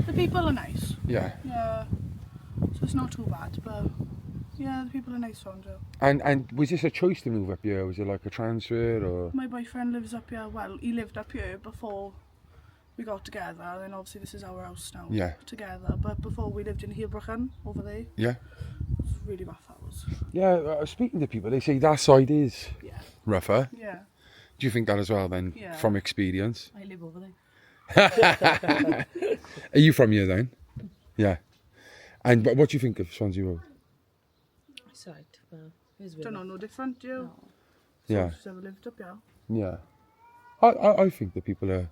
The people are nice. Yeah. Yeah. So it's not too bad, but yeah, the people are nice around here. And was this a choice to move up here? Was it like a transfer or? My boyfriend lives up here. Well, he lived up here before we got together, and then obviously this is our house now. Yeah. Together, but before we lived in Heelbruggen over there. Yeah. It was really rough hours. suppose. Yeah, speaking to people, they say that side is rougher. Yeah. Do you think that as well then, Yeah. from experience? I live over there. Are you from here then? Yeah. And what do you think of Swansea Road? It's right. Well, it's Don't know, no different, do you? No. Yeah. She's ever lived up here. Yeah. I think that people are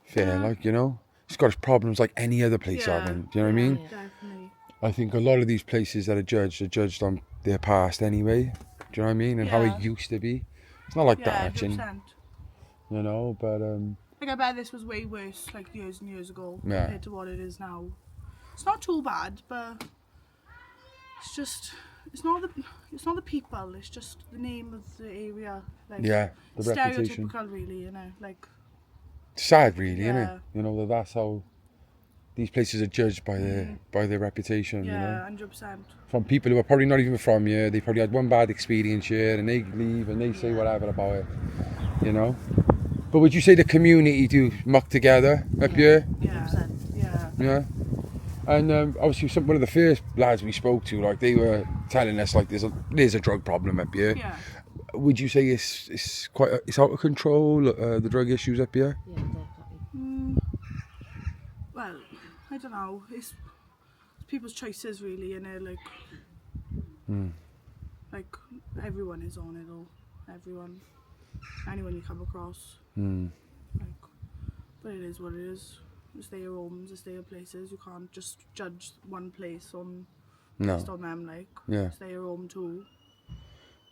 fair, like, you know. It's got its problems like any other place, Yeah. haven't. Do you know what I mean? Definitely. I think a lot of these places that are judged on their past anyway. Do you know what I mean? And how it used to be. It's not like Yeah, that, actually. 100%. You know, but Like, I bet this was way worse, like, years and years ago, Yeah. compared to what it is now. It's not too bad, but it's just, it's not the people, it's just the name of the area. Like, yeah, the reputation. stereotypical, really, you know, like. Sad, really, isn't it? Yeah. You know, that's how these places are judged by their reputation. You know, Yeah, 100%. from people who are probably not even from here. They probably had one bad experience here, and they leave and they say whatever about it. You know. But would you say the community do muck together up here? Yeah, yeah. Yeah. And obviously, one of the first lads we spoke to, like, they were telling us like there's a drug problem up here. Yeah. Would you say it's out of control, the drug issues up here? Yeah, definitely. Well, I don't know. It's people's choices, really, you know, like. Like, everyone is on it, all. Everyone. Anyone you come across. Like, but it is what it is. It's their homes, it's their places. You can't just judge one place based on them, like. Yeah. It's their home too.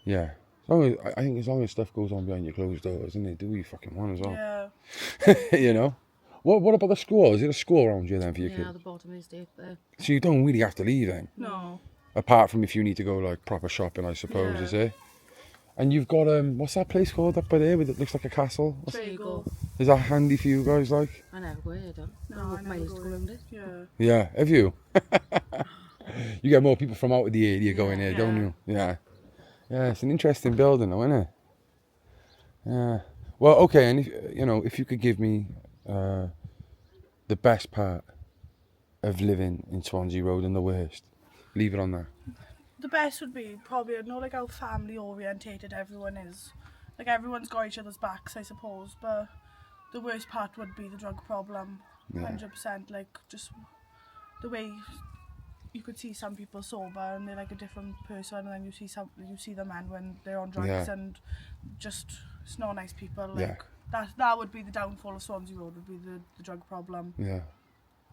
Yeah. I think as long as stuff goes on behind your closed doors, isn't it? Do what you fucking want as well. Yeah. You know? What about the school? Is it a school around here then for your Yeah, kids? the bottom is dead there. So you don't really have to leave then? No. Apart from if you need to go like proper shopping, I suppose, Yeah. is it? And you've got what's that place called up by there with it looks like a castle? There you go. Is that handy for you guys, like? I never go here, don't. No, I I walk never miles go to go around it. Yeah. Yeah, have you? You get more people from out of the area going here, don't Yeah. you? Yeah. Yeah, it's an interesting building though, isn't it? Yeah. Well, okay, and if you could give me the best part of living in Swansea Road and the worst, leave it on that. The best would be probably, I know, like, how family orientated everyone is. Like, everyone's got each other's backs, I suppose, but the worst part would be the drug problem. 100%. Like, just the way you could see some people sober and they're like a different person, and then you see the men when they're on drugs and just, it's not nice people. Like, that would be the downfall of Swansea Road, would be the drug problem. Yeah.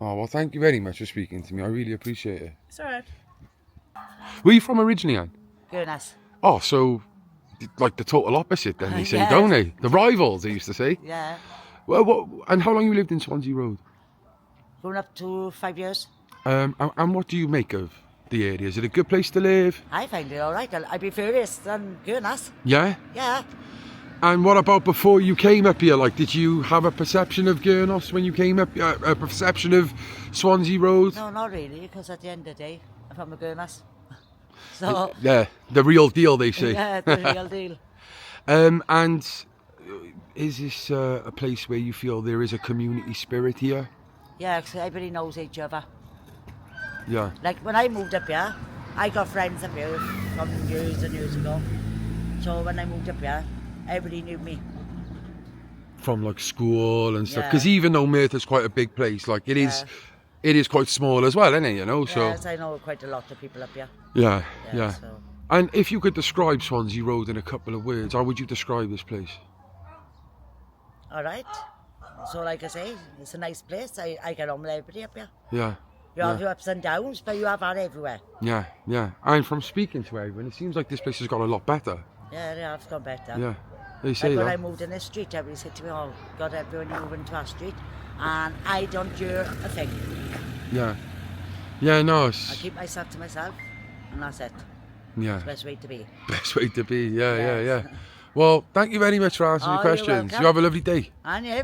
Oh, well, thank you very much for speaking to me. I really appreciate it. It's alright. Where are you from originally, Anne? Goodness. Oh, so like the total opposite then, they say, Yes. don't they? The rivals, they used to say. Yeah. Well, and how long you lived in Swansea Road? Going up to 5 years. And what do you make of the area? Is it a good place to live? I find it alright. I prefer this than Goodness. Yeah? Yeah. And what about before you came up here? Like, did you have a perception of Gurnos when you came up? A perception of Swansea Road? No, not really, because at the end of the day, I'm from a Goodness. So, Yeah, the real deal, they say. yeah, the real deal. And is this a place where you feel there is a community spirit here? Yeah, 'cause everybody knows each other. Yeah. Like, when I moved up here, I got friends up here from years and years ago. So when I moved up here, everybody knew me. From like school and stuff. Yeah. Because even though Merthyr's quite a big place, like it is quite small as well, isn't it? You know, so Yes, I know quite a lot of people up here. yeah. So. And if you could describe Swansea Road in a couple of words, how would you describe this place? All right. So, like I say, it's a nice place. I get on with everybody up here. Yeah. You have your ups and downs, but you have that everywhere. Yeah. And from speaking to everyone, it seems like this place has got a lot better. Yeah, they have gone better. Yeah. They say Like when that. I moved in this street, everybody said to me, oh, God, everyone moving to our street. And I don't hear a thing. Yeah. Yeah, no, I it's keep myself to myself, and that's it. yeah. It's the best way to be. Best way to be. Yeah. Yes. Well, thank you very much for answering the Oh, you're questions. welcome. You have a lovely day. And you?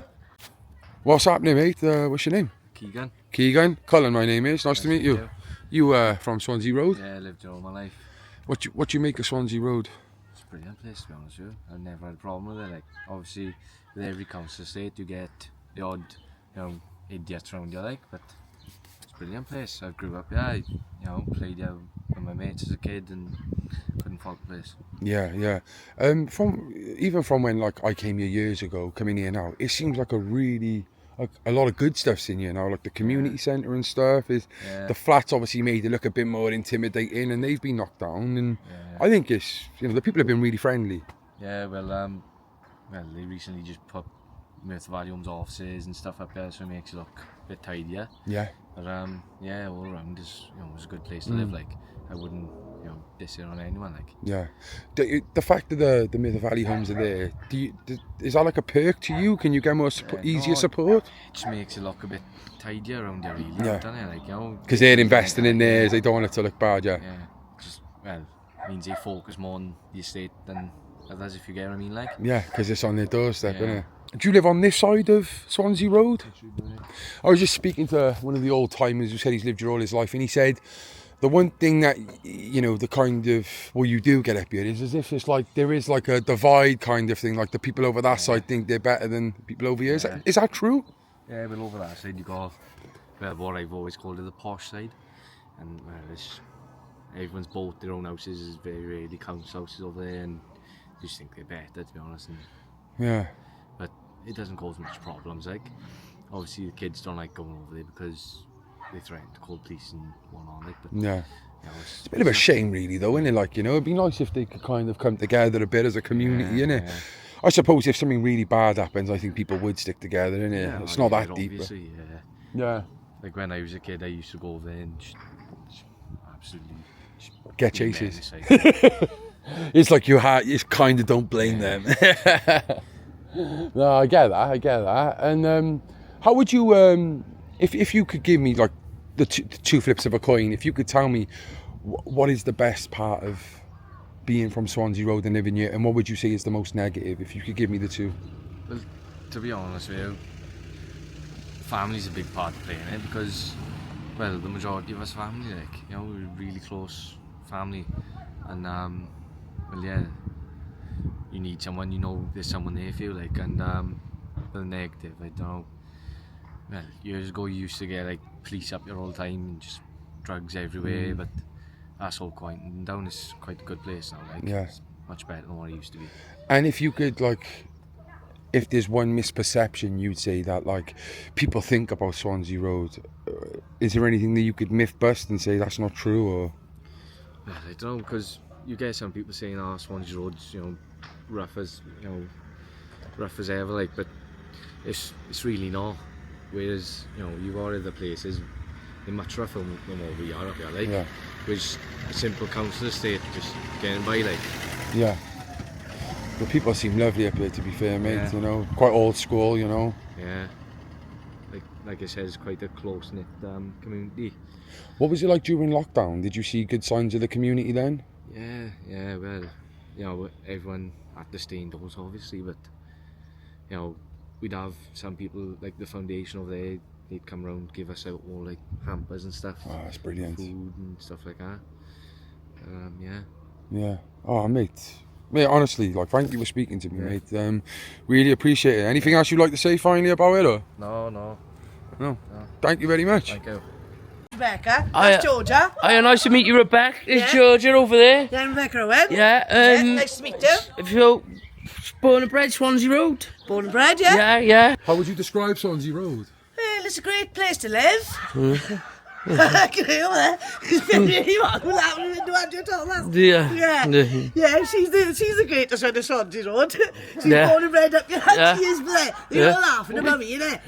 What's happening, mate? What's your name? Keegan. Keegan Colin, my name is. Nice to meet you. You from Swansea Road? Yeah, I lived here all my life. What you make of Swansea Road? It's a brilliant place, to be honest with you. I've never had a problem with it. Like, obviously, with every council estate, you get the odd, idiots around you, like, but it's a brilliant place. I grew up here, I, played here with of my mates as a kid and couldn't fault the place. Yeah. From when like I came here years ago, coming here now, it seems like a lot of good stuff's in here now, like the community centre and stuff. The flats obviously made it look a bit more intimidating, and they've been knocked down. And I think it's, the people have been really friendly. Yeah, well, they recently just put Merthyr Tydfil's offices and stuff up there, so it makes it look a bit tidier. Yeah. But all around is, it's a good place to live. Like, I wouldn't, diss it on anyone. Like, yeah. The fact that the Merthyr Valley homes are there, is that like a perk to you? Can you get more easier support? It just makes it look a bit tidier around here, really. Yeah. Doesn't it? Like, because they're investing in theirs, they don't want it to look bad. Yeah. Means they focus more on the estate than others, if you get what I mean. Like. Yeah, because it's on their doorstep, isn't it? Do you live on this side of Swansea Road? I was just speaking to one of the old timers who said he's lived here all his life, and he said the one thing that, the kind of, you do get up here is as if it's like there is like a divide kind of thing, like the people over that side think they're better than people over here. Is that true? Yeah, well, over that side you got what I've always called it the posh side, and everyone's bought their own houses. There's very rarely council houses over there, and you just think they're better, to be honest. Yeah. But it doesn't cause much problems. Like, obviously the kids don't like going over there because they threaten to call police and whatnot. Like, but yeah. It's a bit of a shame, really, though, isn't it? Like, it'd be nice if they could kind of come together a bit as a community, innit? Yeah. I suppose if something really bad happens, I think people would stick together, innit? Yeah, it's not that deep. Obviously, yeah. Like when I was a kid, I used to go over there and just absolutely get chases. It's like you kind of don't blame them. No, I get that. And how would you, if you could give me like the two flips of a coin, if you could tell me what is the best part of being from Swansea Road and living here, and what would you say is the most negative, if you could give me the two? Well, to be honest with you, family's a big part of playing it, because, well, the majority of us family, like, we're a really close family, and well, yeah, you need someone, there's someone there for you, like, and the negative, I don't know. Well, years ago you used to get like police up here all the time and just drugs everywhere, but that's all quieting down. It's quite a good place now, like, it's much better than what it used to be. And if you could, like, if there's one misperception you'd say that like people think about Swansea Road, is there anything that you could myth bust and say that's not true? Or well, I don't know, because you get some people saying, Swansea Road's rough as ever, like, but it's really not. Whereas, you got other places, they're much rougher than what we are up here, like. Which a simple council estate, just getting by, like. Yeah. The people seem lovely up here, to be fair, mate, quite old school, Yeah. Like I said, it's quite a close-knit community. What was it like during lockdown? Did you see good signs of the community then? Yeah, well, everyone had to stay indoors, obviously, but, we'd have some people, like the foundation over there, they'd come around, give us out all like hampers and stuff. Oh, that's brilliant. Food and stuff like that. Yeah. Oh, mate, honestly, like, thank you for speaking to me, mate. Really appreciate it. Anything else you'd like to say finally about it, or? No. Thank you very much. Thank you. Rebecca, that's Georgia. Hiya, nice to meet you, Rebecca. It's Georgia over there. Yeah, Rebecca Owen. Yeah, nice to meet you. If you're born and bred Swansea Road. Born and bred, yeah. Yeah. How would you describe Swansea Road? Well, it's a great place to live. I can hear that. Yeah, she's the greatest one of Swansea Road. She's born and bred up here. She is there. You're all laughing about me, innit?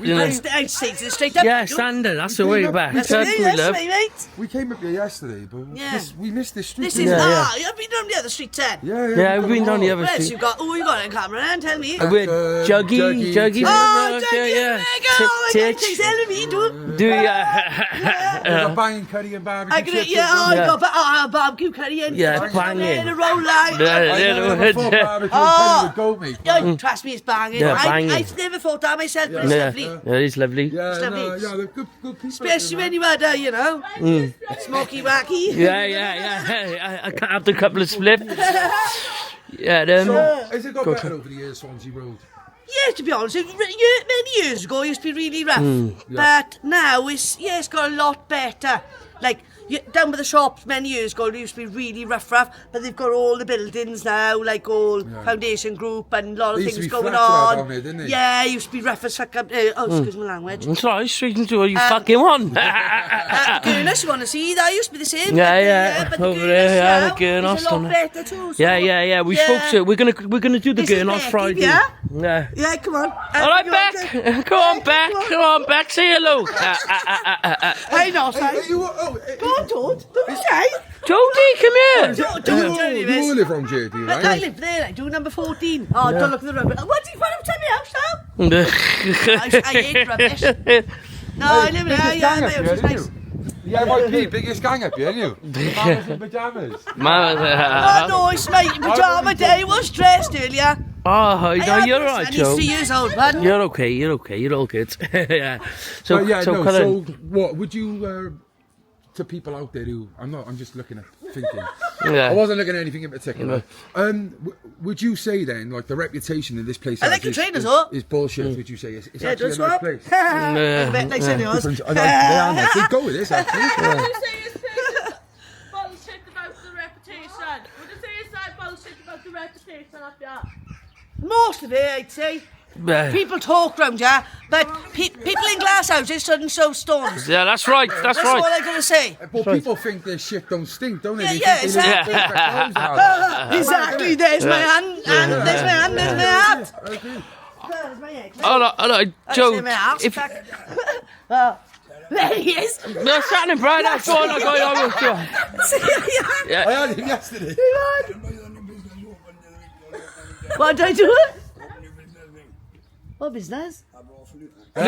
I'd say it straight up. Yeah, standard. That's the way back. That's me, mate. We came up here yesterday, but we missed this street. This is I've been down the other street 10. Yeah, we've been down the other street. You got on camera, and tell me. With Juggys. Oh, Juggys, takes telling me, do ya? A banging curry and barbecue chips. I got barbecue curry and banging. A roll line. Trust me, it's banging. I've never thought that myself, but it's lovely. Yeah, it's lovely. It's lovely. They're good people. Especially when you had, smoky wacky. Yeah. I can't have the couple of spliffs. Has it got better over the years, Swansea Road? Yeah, to be honest, many years ago it used to be really rough, but now it's got a lot better. Like, down by the shops many years ago, it used to be really rough, but they've got all the buildings now, like all foundation group and a lot of They used to things be going flat on. there, didn't they? Yeah, it used to be rough as fuck up. Excuse my language. That's right, speaking to you fucking one. Gurnish, you want to see? That used to be the same. Yeah, but over there, yeah, the Gurnish Gurnos. a lot better too. So Yeah. We spoke to. We're gonna do the This is Gurnos Becky, Friday. yeah? Yeah, come on. All right, Beck. Come on, Beck. Come on, Beck. Say hello. Hey, no, say. Go on, Toad. Don't be shy. Jodie, come here. Don't You all live on JD, I right? live there, I do number 14. Oh, don't look at the rubbish. What do you want to tell me house now? I hate rubbish. No, I live there, yeah, my house is nice. Yeah, my biggest gang up here, you. Mamas in pyjamas. Oh, no, it's my pyjama day. Was dressed earlier. Oh, no, you're all right, Joe. He's 3 years old, man. You're okay, you're all good. Yeah. So what would you, to people out there who, I'm just looking at thinking. Yeah. I wasn't looking at anything in particular. Would you say then, like the reputation of this place I like the trainers, though. is bullshit, would you say? It's Yeah, actually just a nice swap. place. Like said it was. They are nice. They go with this, actually. Would you say it's bullshit about the reputation? Would you say it's that bullshit about the reputation up there? Most of it, I'd say. People talk round you, but people in glass houses shouldn't show storms. Yeah, that's right. That's all right. I'm going to say. But people think their shit don't stink, don't they? Yeah, exactly. Exactly. There's my hand, and there's my hand, there's my hat. There's my egg. Hello, Joe. There he is. No, standing bright. That's all I got on with you. I had him yesterday. What did I do? What business? Don't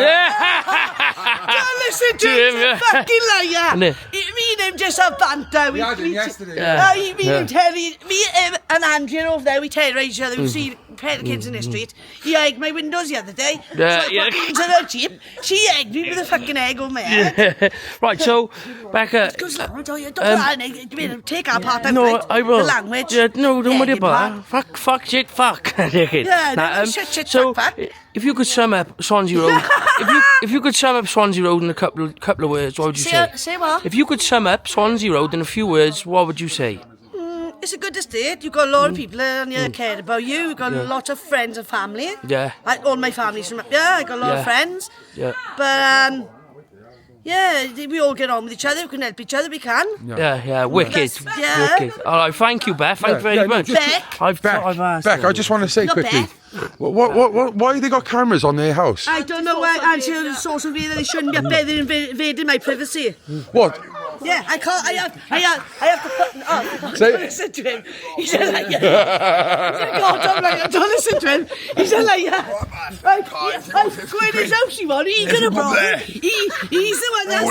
listen to him, he's a fucking liar. Me and him just have banter. We had him yesterday. Me, him and Andrea over there, we terrorise each other. We see a pair of kids in the street. He egged my windows the other day. So I put into her jeep. She egged me with a fucking egg on my head. Right, so, Becca. Take our part out, No, right? I will. The language. Yeah, no, don't worry about that. Fuck, shit, fuck. Yeah, shit, so, fuck. if you could sum up Swansea Road, if you could sum up Swansea Road in a couple of words, what would you say? Say what? If you could sum up Swansea Road in a few words, what would you say? It's a good estate. You've got a lot of people on here that care about you. You've got a lot of friends and family. Yeah. All my family's from up here. I got a lot of friends. Yeah. But yeah, we all get on with each other. We can help each other. We can. Yeah, wicked. Yeah. Wicked. All right, thank you, Beth. Thank you very much. Beck. I've asked. Beck, I just want to say Not quickly. Beth. Why they got cameras on their house? I don't know why. Actually, social media, they shouldn't be up there. They're invading my privacy. What? Yeah, I can't. I have to put. Oh, Say- don't listen to him. He's a liar. Don't listen to him. He's a liar. Right, go in his house, you want. He's gonna brought. He's the one that's.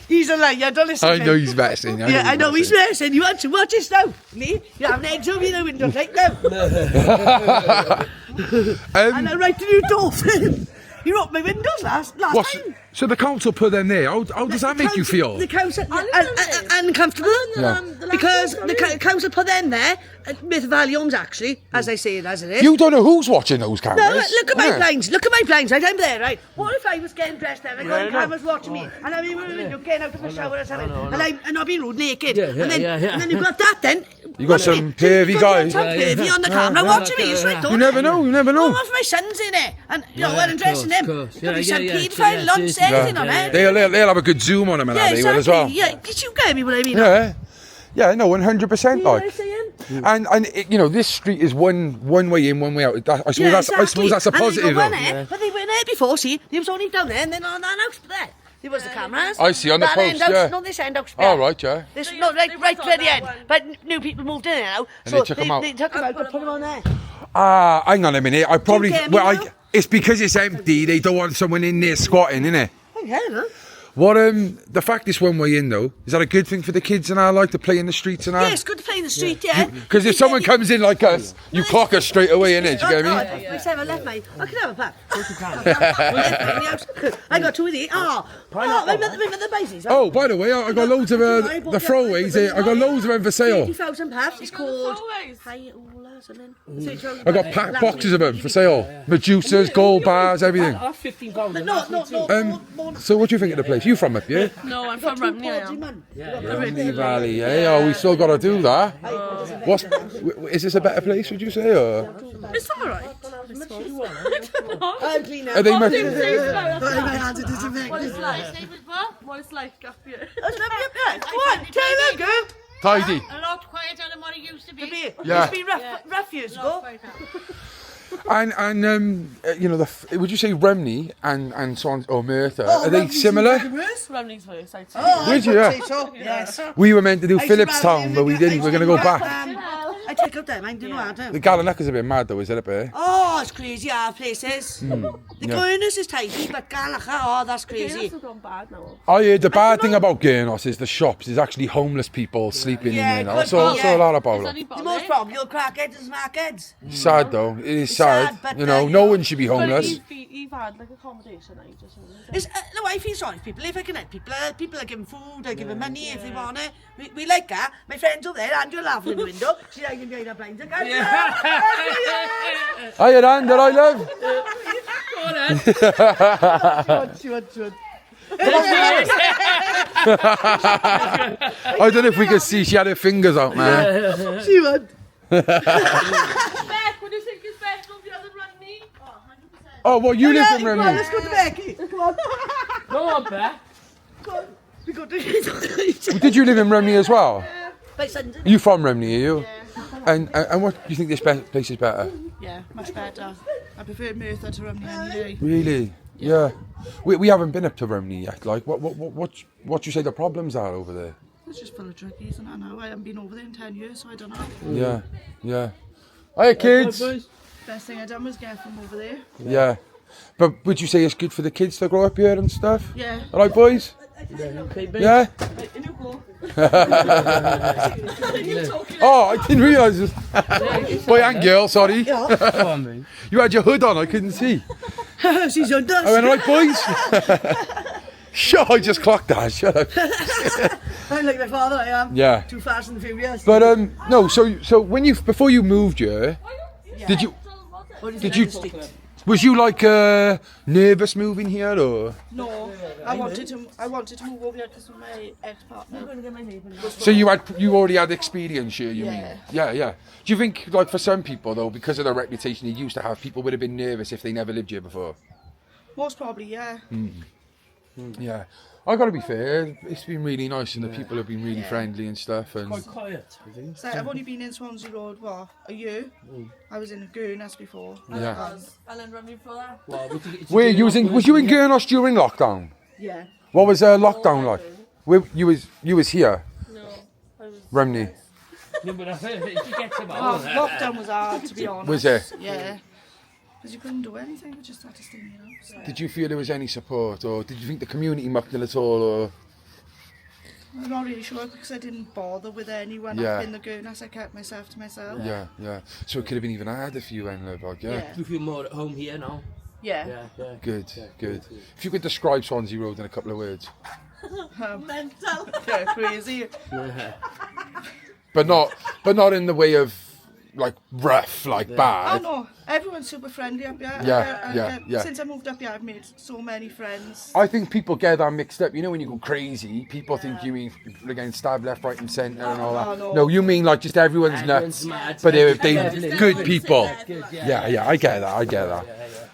He's a liar. Don't listen to him. I know he's messing. Yeah, I know he's messing. You want to watch this now? Me? You have eggs over your windows like them. And I write a new door for him. He wrote my windows last time. So the council put them there. How does that make you feel? The council uncomfortable because the council put them there. With volumes, actually, as I say it as it is. You don't know who's watching those cameras. No, look at my blinds. Look at my blinds. Right, I'm there. Right. What if I was getting dressed there? I got cameras watching me, and I mean, we're getting out of the shower or something, and I've been rude naked, and then you've got that. Then you got some pervy guys. Pervy on the camera watching me. It's right. You never know. You never know. Oh, if my son's in it, and you know, when I'm dressing them, there'll be some paedophile lunch anything on it. They'll have a good zoom on them and that they will as well. Yeah, did you get me what I mean? Yeah, no, 100%. Like, and you know, this street is one way in, one way out. I suppose that's a positive. But they weren't there before. See, they was only down there, and then on that house there. There was the cameras. I see on the post. Not this end house. Oh right, yeah. This not right to the end. But new people moved in now, and so they took them out. They took them out, but put them on there. Hang on a minute. It's because it's empty. They don't want someone in there squatting, innit? Yeah, no. What the fact this one way in though, is that a good thing for the kids and I like to play in the streets and I? Yeah, it's good to play in the street, yeah. Because if someone comes in like us, you clock us straight away, innit? Do you get me? I left mate. I can have a pack. I got two of these. My mother bases. Oh, by the way, I got loads of the throwaways. I got loads of them for sale. 30,000 paths. It's called. I got boxes of them for sale. Medusas, gold bars, everything. No. So what do you think of the place? place? You from up here? No, I'm from Ramy. I am. Ramy Valley, eh? Oh, we still got to do that. Is this a better place, would you say, or? It's alright. Are they What much? it's like? What it's like up here. Go on, tell them, girl. Tidy. A lot quieter than what it used to be. Yeah. It's been rough years ago. And you know, would you say Ramy and Swansea or Merthyr, are they similar? Ramley's worse, I'd say. Did you? Yeah. So, yes. We were meant to do Phillipstown, but we didn't. We're going to go back. I take up them, I don't know how to. The Gellideg is a bit mad though, is it up here? Oh, it's crazy, our places. The Gurnos is tidy, but Gellideg, oh, that's crazy. It's gone bad now. I heard the bad thing about Gurnos is the shops. There's actually homeless people sleeping in there now. So a lot about it. The most problem, you'll crackheads and smackheads. Sad though. It is sad. but, You know, no one should be homeless. But you've had like accommodation, I just No, I feel sorry for people. If I can help people, are giving food, I give them money if they want it. We like that. My friend's over there, Andrew laughing in the window. She's hiding behind her blinds. Hiya, Andrew, I love. I don't know if we could see. She had her fingers out, man. She would. Beck, what do you think is best of the other Ramy? Oh, 100%. Oh, well, you live in Come on, Ramy. let's go to Becky. Come on. Go on, Beck. Come on. We go to Did you live in Ramy as well? My son's in You from Ramy, are you? And what do you think this place is better? Yeah, much better. I prefer Merthyr to Ramy any day. Really? Yeah. We haven't been up to Ramy yet. Like, what do you say the problems are over there? It's just full of druggies and I know. I haven't been over there in 10 years, so I don't know. Yeah, yeah. Hiya, kids. Best thing I done was get from over there. Yeah. But would you say it's good for the kids to grow up here and stuff? Yeah. All right, boys? Yeah? Oh, I didn't realise this. Boy and girl, sorry. You had your hood on, I couldn't see. She's on dust. I went, all right, boys? Sure, I just clocked that. Shut up. I'm like my father, I am. Yeah. Too fast and furious. But no. So when before you moved here, did you? Was you like nervous moving here or? No, I wanted to move over here because of my ex-partner. So you already had experience here, you mean? Yeah. Do you think, like, for some people though, because of the reputation you used to have, people would have been nervous if they never lived here before? Most probably, yeah. Yeah. I gotta be fair, it's been really nice and the people have been really friendly and stuff. And Quite quiet, I think. So I've only been in Swansea Road, a year. I was in Gurnos before. yeah. And then Ramy for that. Well, Wait, was you in Gurnos during lockdown? Yeah. What was lockdown like? You was here, No, I was. Ramy. No, but I heard if you get some Oh, lockdown was hard, to be honest. Was it? Yeah. Because you couldn't do anything, you just had to stay in your house. Did you feel there was any support, or did you think the community mucked it at all, or? I'm not really sure because I didn't bother with anyone up in the Gurnos. I kept myself to myself. Yeah. So it could have been even harder for you, then, like, yeah. You feel more at home here now? Yeah. Good. If you could describe Swansea Road in a couple of words. Mental. Yeah, crazy. Yeah. But not in the way of like rough, like Oh bad. no, everyone's super friendly up here. Yeah. Since I moved up here, I've made so many friends. I think people get that mixed up. You know, when you go crazy, people think you mean they're getting stabbed left, right, and centre and all that. No. You mean like just everyone's nuts, but they're good people. Yeah. I get that.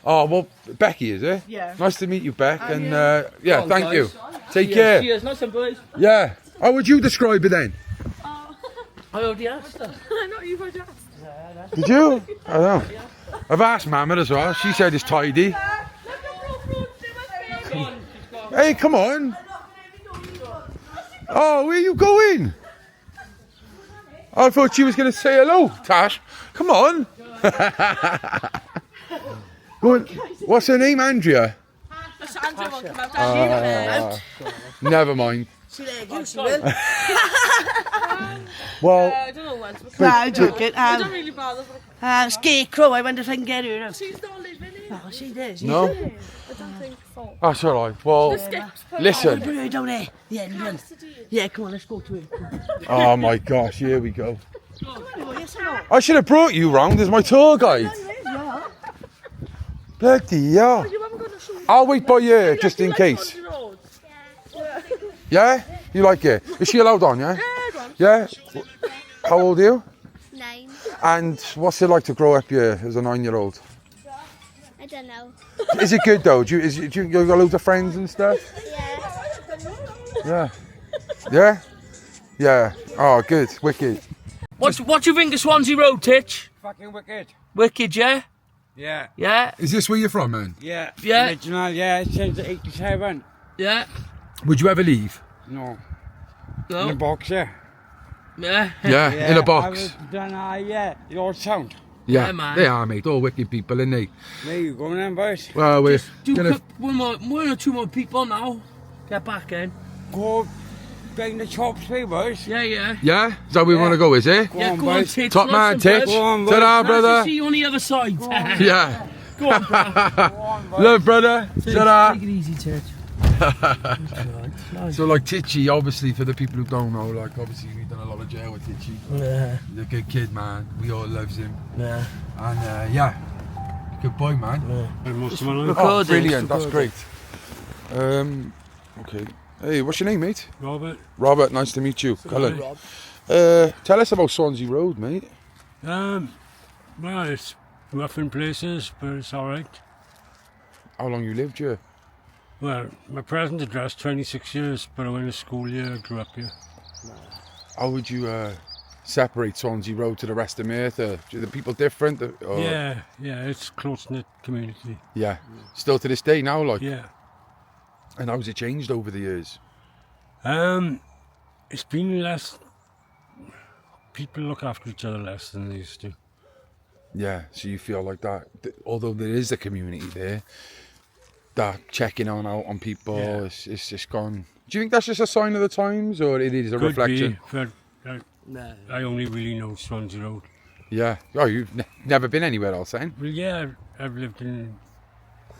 Oh well, Becky, is it? Yeah. Nice to meet you, Beck, and On, thank guys. you. Take care. Cheers, nice and boys. Yeah. How would you describe it then? I already asked her. I know you've already asked. Did you? I don't know. I've asked Mama as well. She said it's tidy. Hey, come on. Oh, where are you going? I thought she was going to say hello, Tash. Come on. Go on. What's her name, Andrea? Andrea won't come out. Never mind. She will. Well, I don't know when. I'm joking. I don't really bother. Scarecrow, I wonder if I can get her. She's not living here. Oh, she does. no? I don't think so. That's all right. Well, listen. Bird down there, the engine. Yeah, come on, let's go to her. Oh my gosh, here we go. Yes or no? I should have brought you round as my tour guide. Bloody hell. You haven't got a shoe. I'll wait by you just in case. Yeah? You like it? Is she allowed on, yeah? Yeah? How old are you? 9. And what's it like to grow up here as a 9-year-old? I don't know. Is it good though? Do you got loads of friends and stuff? Yeah. Yeah. Yeah? Yeah. Oh, good. Wicked. What do you think of Swansea Road, Titch? Fucking wicked. Wicked, yeah? Yeah. Yeah? Is this where you're from, man? Yeah. Yeah. Original, yeah, since 87. Yeah. Would you ever leave? No. No. In a box, yeah. Yeah. Yeah, in a box. I was done, yeah, the old sound. Yeah, Yeah, man. they are, mate. All wicked people, aren't they? There you go then, boys. Well, we're Do gonna... one or two more people now. Get back in. Go bang the chops, please, boys. Yeah, yeah. Yeah? Is that where we want to go, is it? Go Yeah, on, go on, boys. Titch. Top man, Listen, Titch. bud. Go on, boys. Ta-da, Nice brother. to see you on the other side. Yeah. Go on, bro. Love, brother. Ta-da. Take it easy, Titch. So, like, Titchy, obviously, for the people who don't know, like, obviously, we've done a lot of jail with Titchy. Yeah. He's a good kid, man. We all loves him. Yeah. And, yeah, good boy, man. Oh, brilliant. That's great. Okay. Hey, what's your name, mate? Robert. Robert, nice to meet you. Colin. Tell us about Swansea Road, mate. Well, it's rough in places, but it's alright. How long you lived here? Well, my present address, 26 years, but I went to school here, I grew up here. How would you separate Swansea Road to the rest of Merthyr? Are the people different? Or? Yeah, it's close-knit community. Yeah. Still to this day now, like? Yeah. And how's it changed over the years? It's been less... People look after each other less than they used to. Yeah, so you feel like that, although there is a community there, that checking out on people, it's just gone. Do you think that's just a sign of the times, or it is a Could reflection? Be, but I only really know Swansea Road. Yeah. Oh, you've never been anywhere else, then? Well, yeah, I've lived in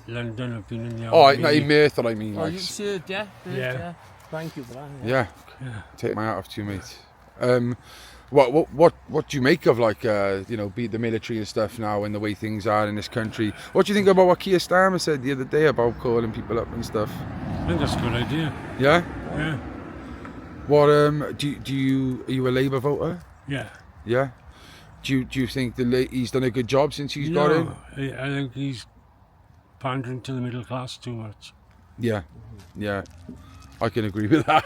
London, I've been in the Oh, army. not in Merthyr, I mean. Oh, Like, you've served, yeah? Yeah. Thank you for that. yeah. Take my hat off to you, mate. What do you make of, like, be the military and stuff now and the way things are in this country? What do you think about what Keir Starmer said the other day about calling people up and stuff? I think that's a good idea. Yeah? Yeah. What are you a Labour voter? Yeah. Yeah. Do you think he's done a good job since he's got in? I think he's pandering to the middle class too much. Yeah. Yeah. I can agree with that.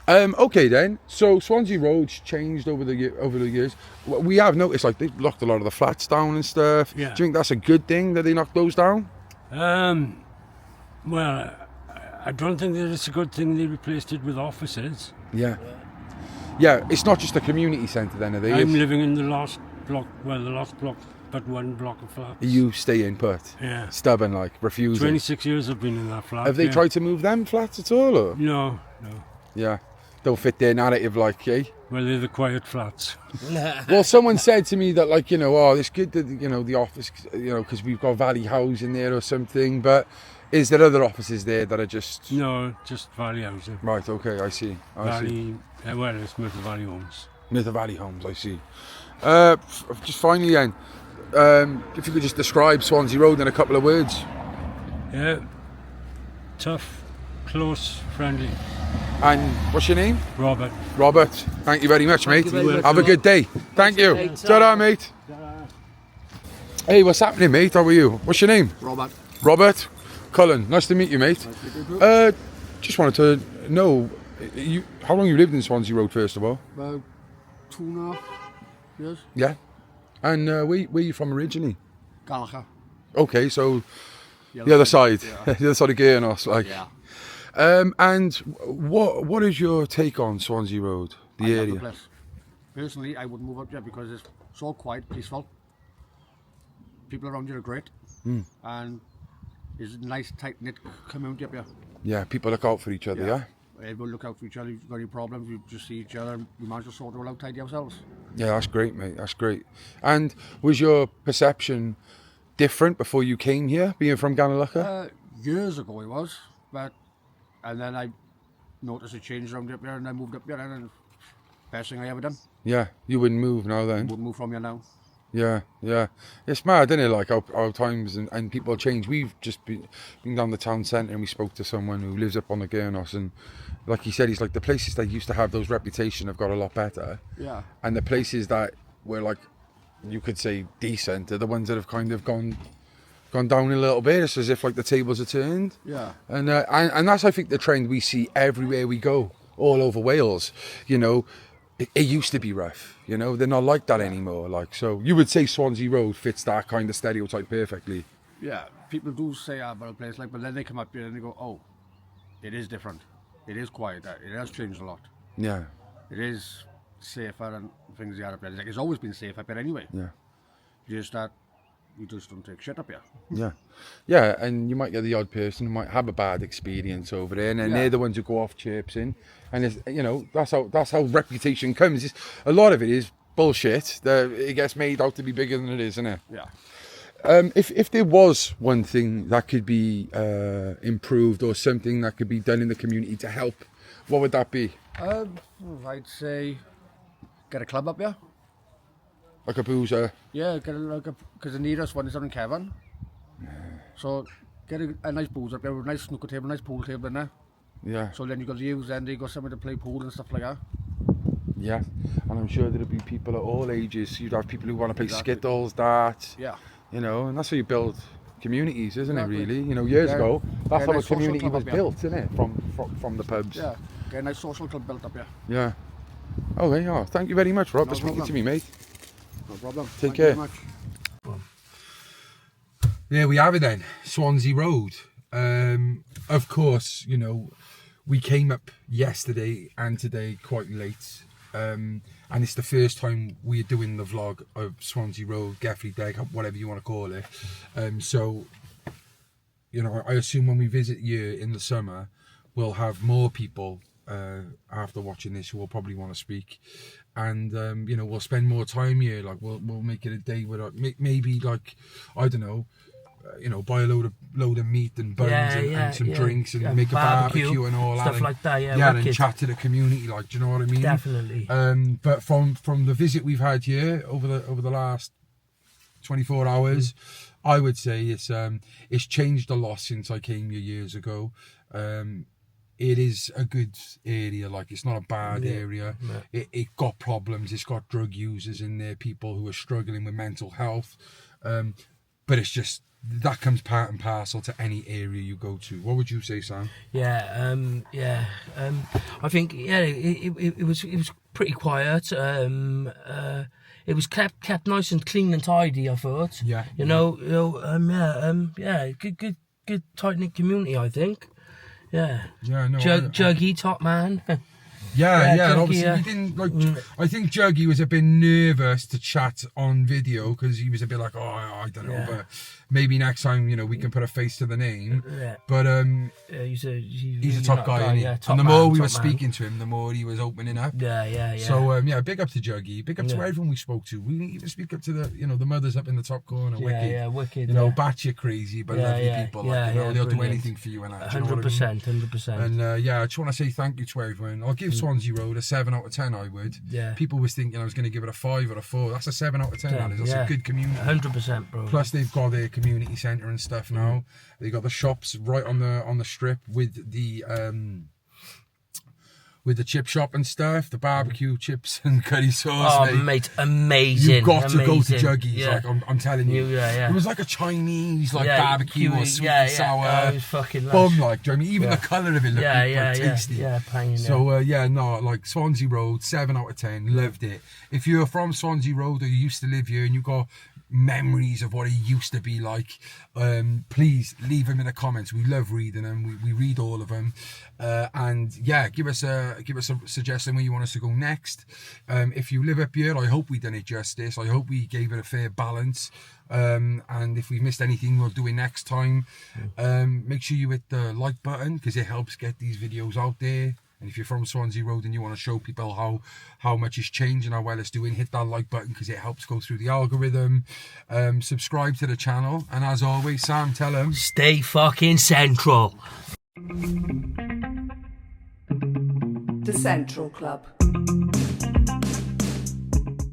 Okay then. So Swansea Road's changed over the years. We have noticed, like, they've locked a lot of the flats down and stuff. Yeah. Do you think that's a good thing that they knocked those down? Well, I don't think that it's a good thing they replaced it with offices. Yeah. Yeah, it's not just a community centre then, are they? I'm living in the last block, but one block of flats. You stay in put? Yeah. Stubborn, like, refusing? 26 years I've been in that flat. Have they tried to move them flats at all, or? No. Yeah. Don't fit their narrative, like, eh? Well, they're the quiet flats. Well, someone said to me that, like, it's good that, the office, because we've got Valley House in there or something, but is there other offices there that are just... No, just Valley Housing. Right, okay, I see. Well, it's Merthyr Valley Homes. Merthyr Valley Homes, I see. Just finally then, if you could just describe Swansea Road in a couple of words. Yeah. Tough, close, friendly. And what's your name? Robert. Robert, thank you very much, mate. Have a good day. Thank you. Ta-da, mate. Hey, what's happening, mate? How are you? What's your name? Robert. Robert. Colin, nice to meet you, mate. Just wanted to know, how long you lived in Swansea Road, first of all? About 2.5 years. Yeah. And where are you from originally? Gallagher. Okay, so the other side, yeah. the other side of Gearnos, like. Yeah. And what is your take on Swansea Road, the area? Love the place. Personally, I wouldn't move up here because it's so quiet, peaceful. People around here are great, and it's a nice, tight-knit community up here. Yeah, people look out for each other, yeah? Everyone look out for each other. If you've got any problems, you just see each other and we manage to sort it all out, tidy ourselves. Yeah, that's great, mate, that's great. And was your perception different before you came here, being from Gellideg? Years ago it was, and then I noticed a change around up here and I moved up here and best thing I ever done. Yeah, you wouldn't move now then? Wouldn't move from here now. Yeah, yeah. It's mad, isn't it? Like how times and people change. We've just been down the town centre and we spoke to someone who lives up on the Gurnos, and like he said, he's like, the places that used to have those reputation have got a lot better. Yeah. And the places that were like, you could say decent, are the ones that have kind of gone down a little bit. It's as if like the tables are turned. Yeah. And that's, I think, the trend we see everywhere we go, all over Wales. You know, it used to be rough. You know, they're not like that anymore. Like, so you would say Swansea Road fits that kind of stereotype perfectly. Yeah, people do say about a place like, but then they come up here and they go, oh, it is different. It is quiet. It has changed a lot. Yeah. It is safer and things are up there. Like, it's always been safe up here anyway. Yeah. Just we just don't take shit up here. Yeah, yeah, and you might get the odd person who might have a bad experience over there, and then they're the ones who go off chirping, and it's, you know, that's how reputation comes. A lot of it is bullshit. It gets made out to be bigger than it is, isn't it? Yeah. If there was one thing that could be improved or something that could be done in the community to help, what would that be? I'd say get a club up here. Like a boozer? Yeah, because the nearest one is on Kevin. So get a nice boozer up there with a nice snooker table, nice pool table in there. Yeah. So then you got the youths and you got somewhere to play pool and stuff like that. Yeah, and I'm sure there'd be people at all ages. You'd have people who want to play skittles, darts. Yeah. You know, and that's how you build communities, isn't it, really? You know, years ago, that's how a community was built, isn't it? From the pubs. Yeah, get a nice social club built up here. Yeah. Okay, oh, thank you very much, Rob, for speaking to me, mate. No problem. Take care. There we have it then, Swansea Road. Of course, you know, we came up yesterday and today quite late. And it's the first time we're doing the vlog of Swansea Road, Gellideg, whatever you want to call it. So, you know, I assume when we visit you in the summer, we'll have more people after watching this who will probably want to speak. And you know, we'll spend more time here. Like we'll make it a day where maybe, like, I don't know, you know, buy a load of meat and buns and some drinks and make a barbecue and all stuff that, like that. and chat to the community. Like, do you know what I mean? Definitely. But from the visit we've had here over the last 24 hours, I would say it's changed a lot since I came here years ago. It is a good area, like it's not a bad area. It got problems, it's got drug users in there, people who are struggling with mental health, but it's just, that comes part and parcel to any area you go to. What would you say, Sam? I think it was pretty quiet. It was kept nice and clean and tidy, I thought. Good tight knit community, I think. Juggy, top man. And obviously we didn't like. I think Juggy was a bit nervous to chat on video because he was a bit like, oh, I don't know, but maybe next time, you know, we can put a face to the name. But he's a top guy, isn't he? And the more we were speaking to him, the more he was opening up. So big up to Juggy, big up to everyone we spoke to. We didn't even speak up to the mothers up in the top corner. Wicked. You know, batshit crazy, but lovely people. Like, you know, they'll do anything for you and that. 100%. And I just want to say thank you to everyone. I'll give Swansea Road a 7 out of 10. I would. People was thinking I was going to give it a 5 or a 4. That's a 7 out of 10. That's a good community. 100%, bro. Plus they've got their community centre and stuff now. They got the shops right on the strip with the chip shop and stuff, the barbecue chips and curry sauce. Oh, mate, amazing. You've got to go to Juggys. Like I'm telling you. It was like a Chinese barbecue or sweet and sour. Oh, it was fucking lush. Bum, like, do you know what I mean? Even the colour of it looked tasty. Like Swansea Road, 7 out of 10. Loved it. If you're from Swansea Road or you used to live here and you got memories of what it used to be like, please leave them in the comments. We love reading them. We read all of them, and give us a suggestion where you want us to go next. If you live up here, I hope we done it justice. I hope we gave it a fair balance, and if we missed anything, we'll do it next time. Make sure you hit the like button because it helps get these videos out there. And if you're from Swansea Road and you want to show people how much it's changed and how well it's doing, hit that like button because it helps go through the algorithm. Subscribe to the channel. And as always, Sam, tell them, stay fucking central. The Central Club.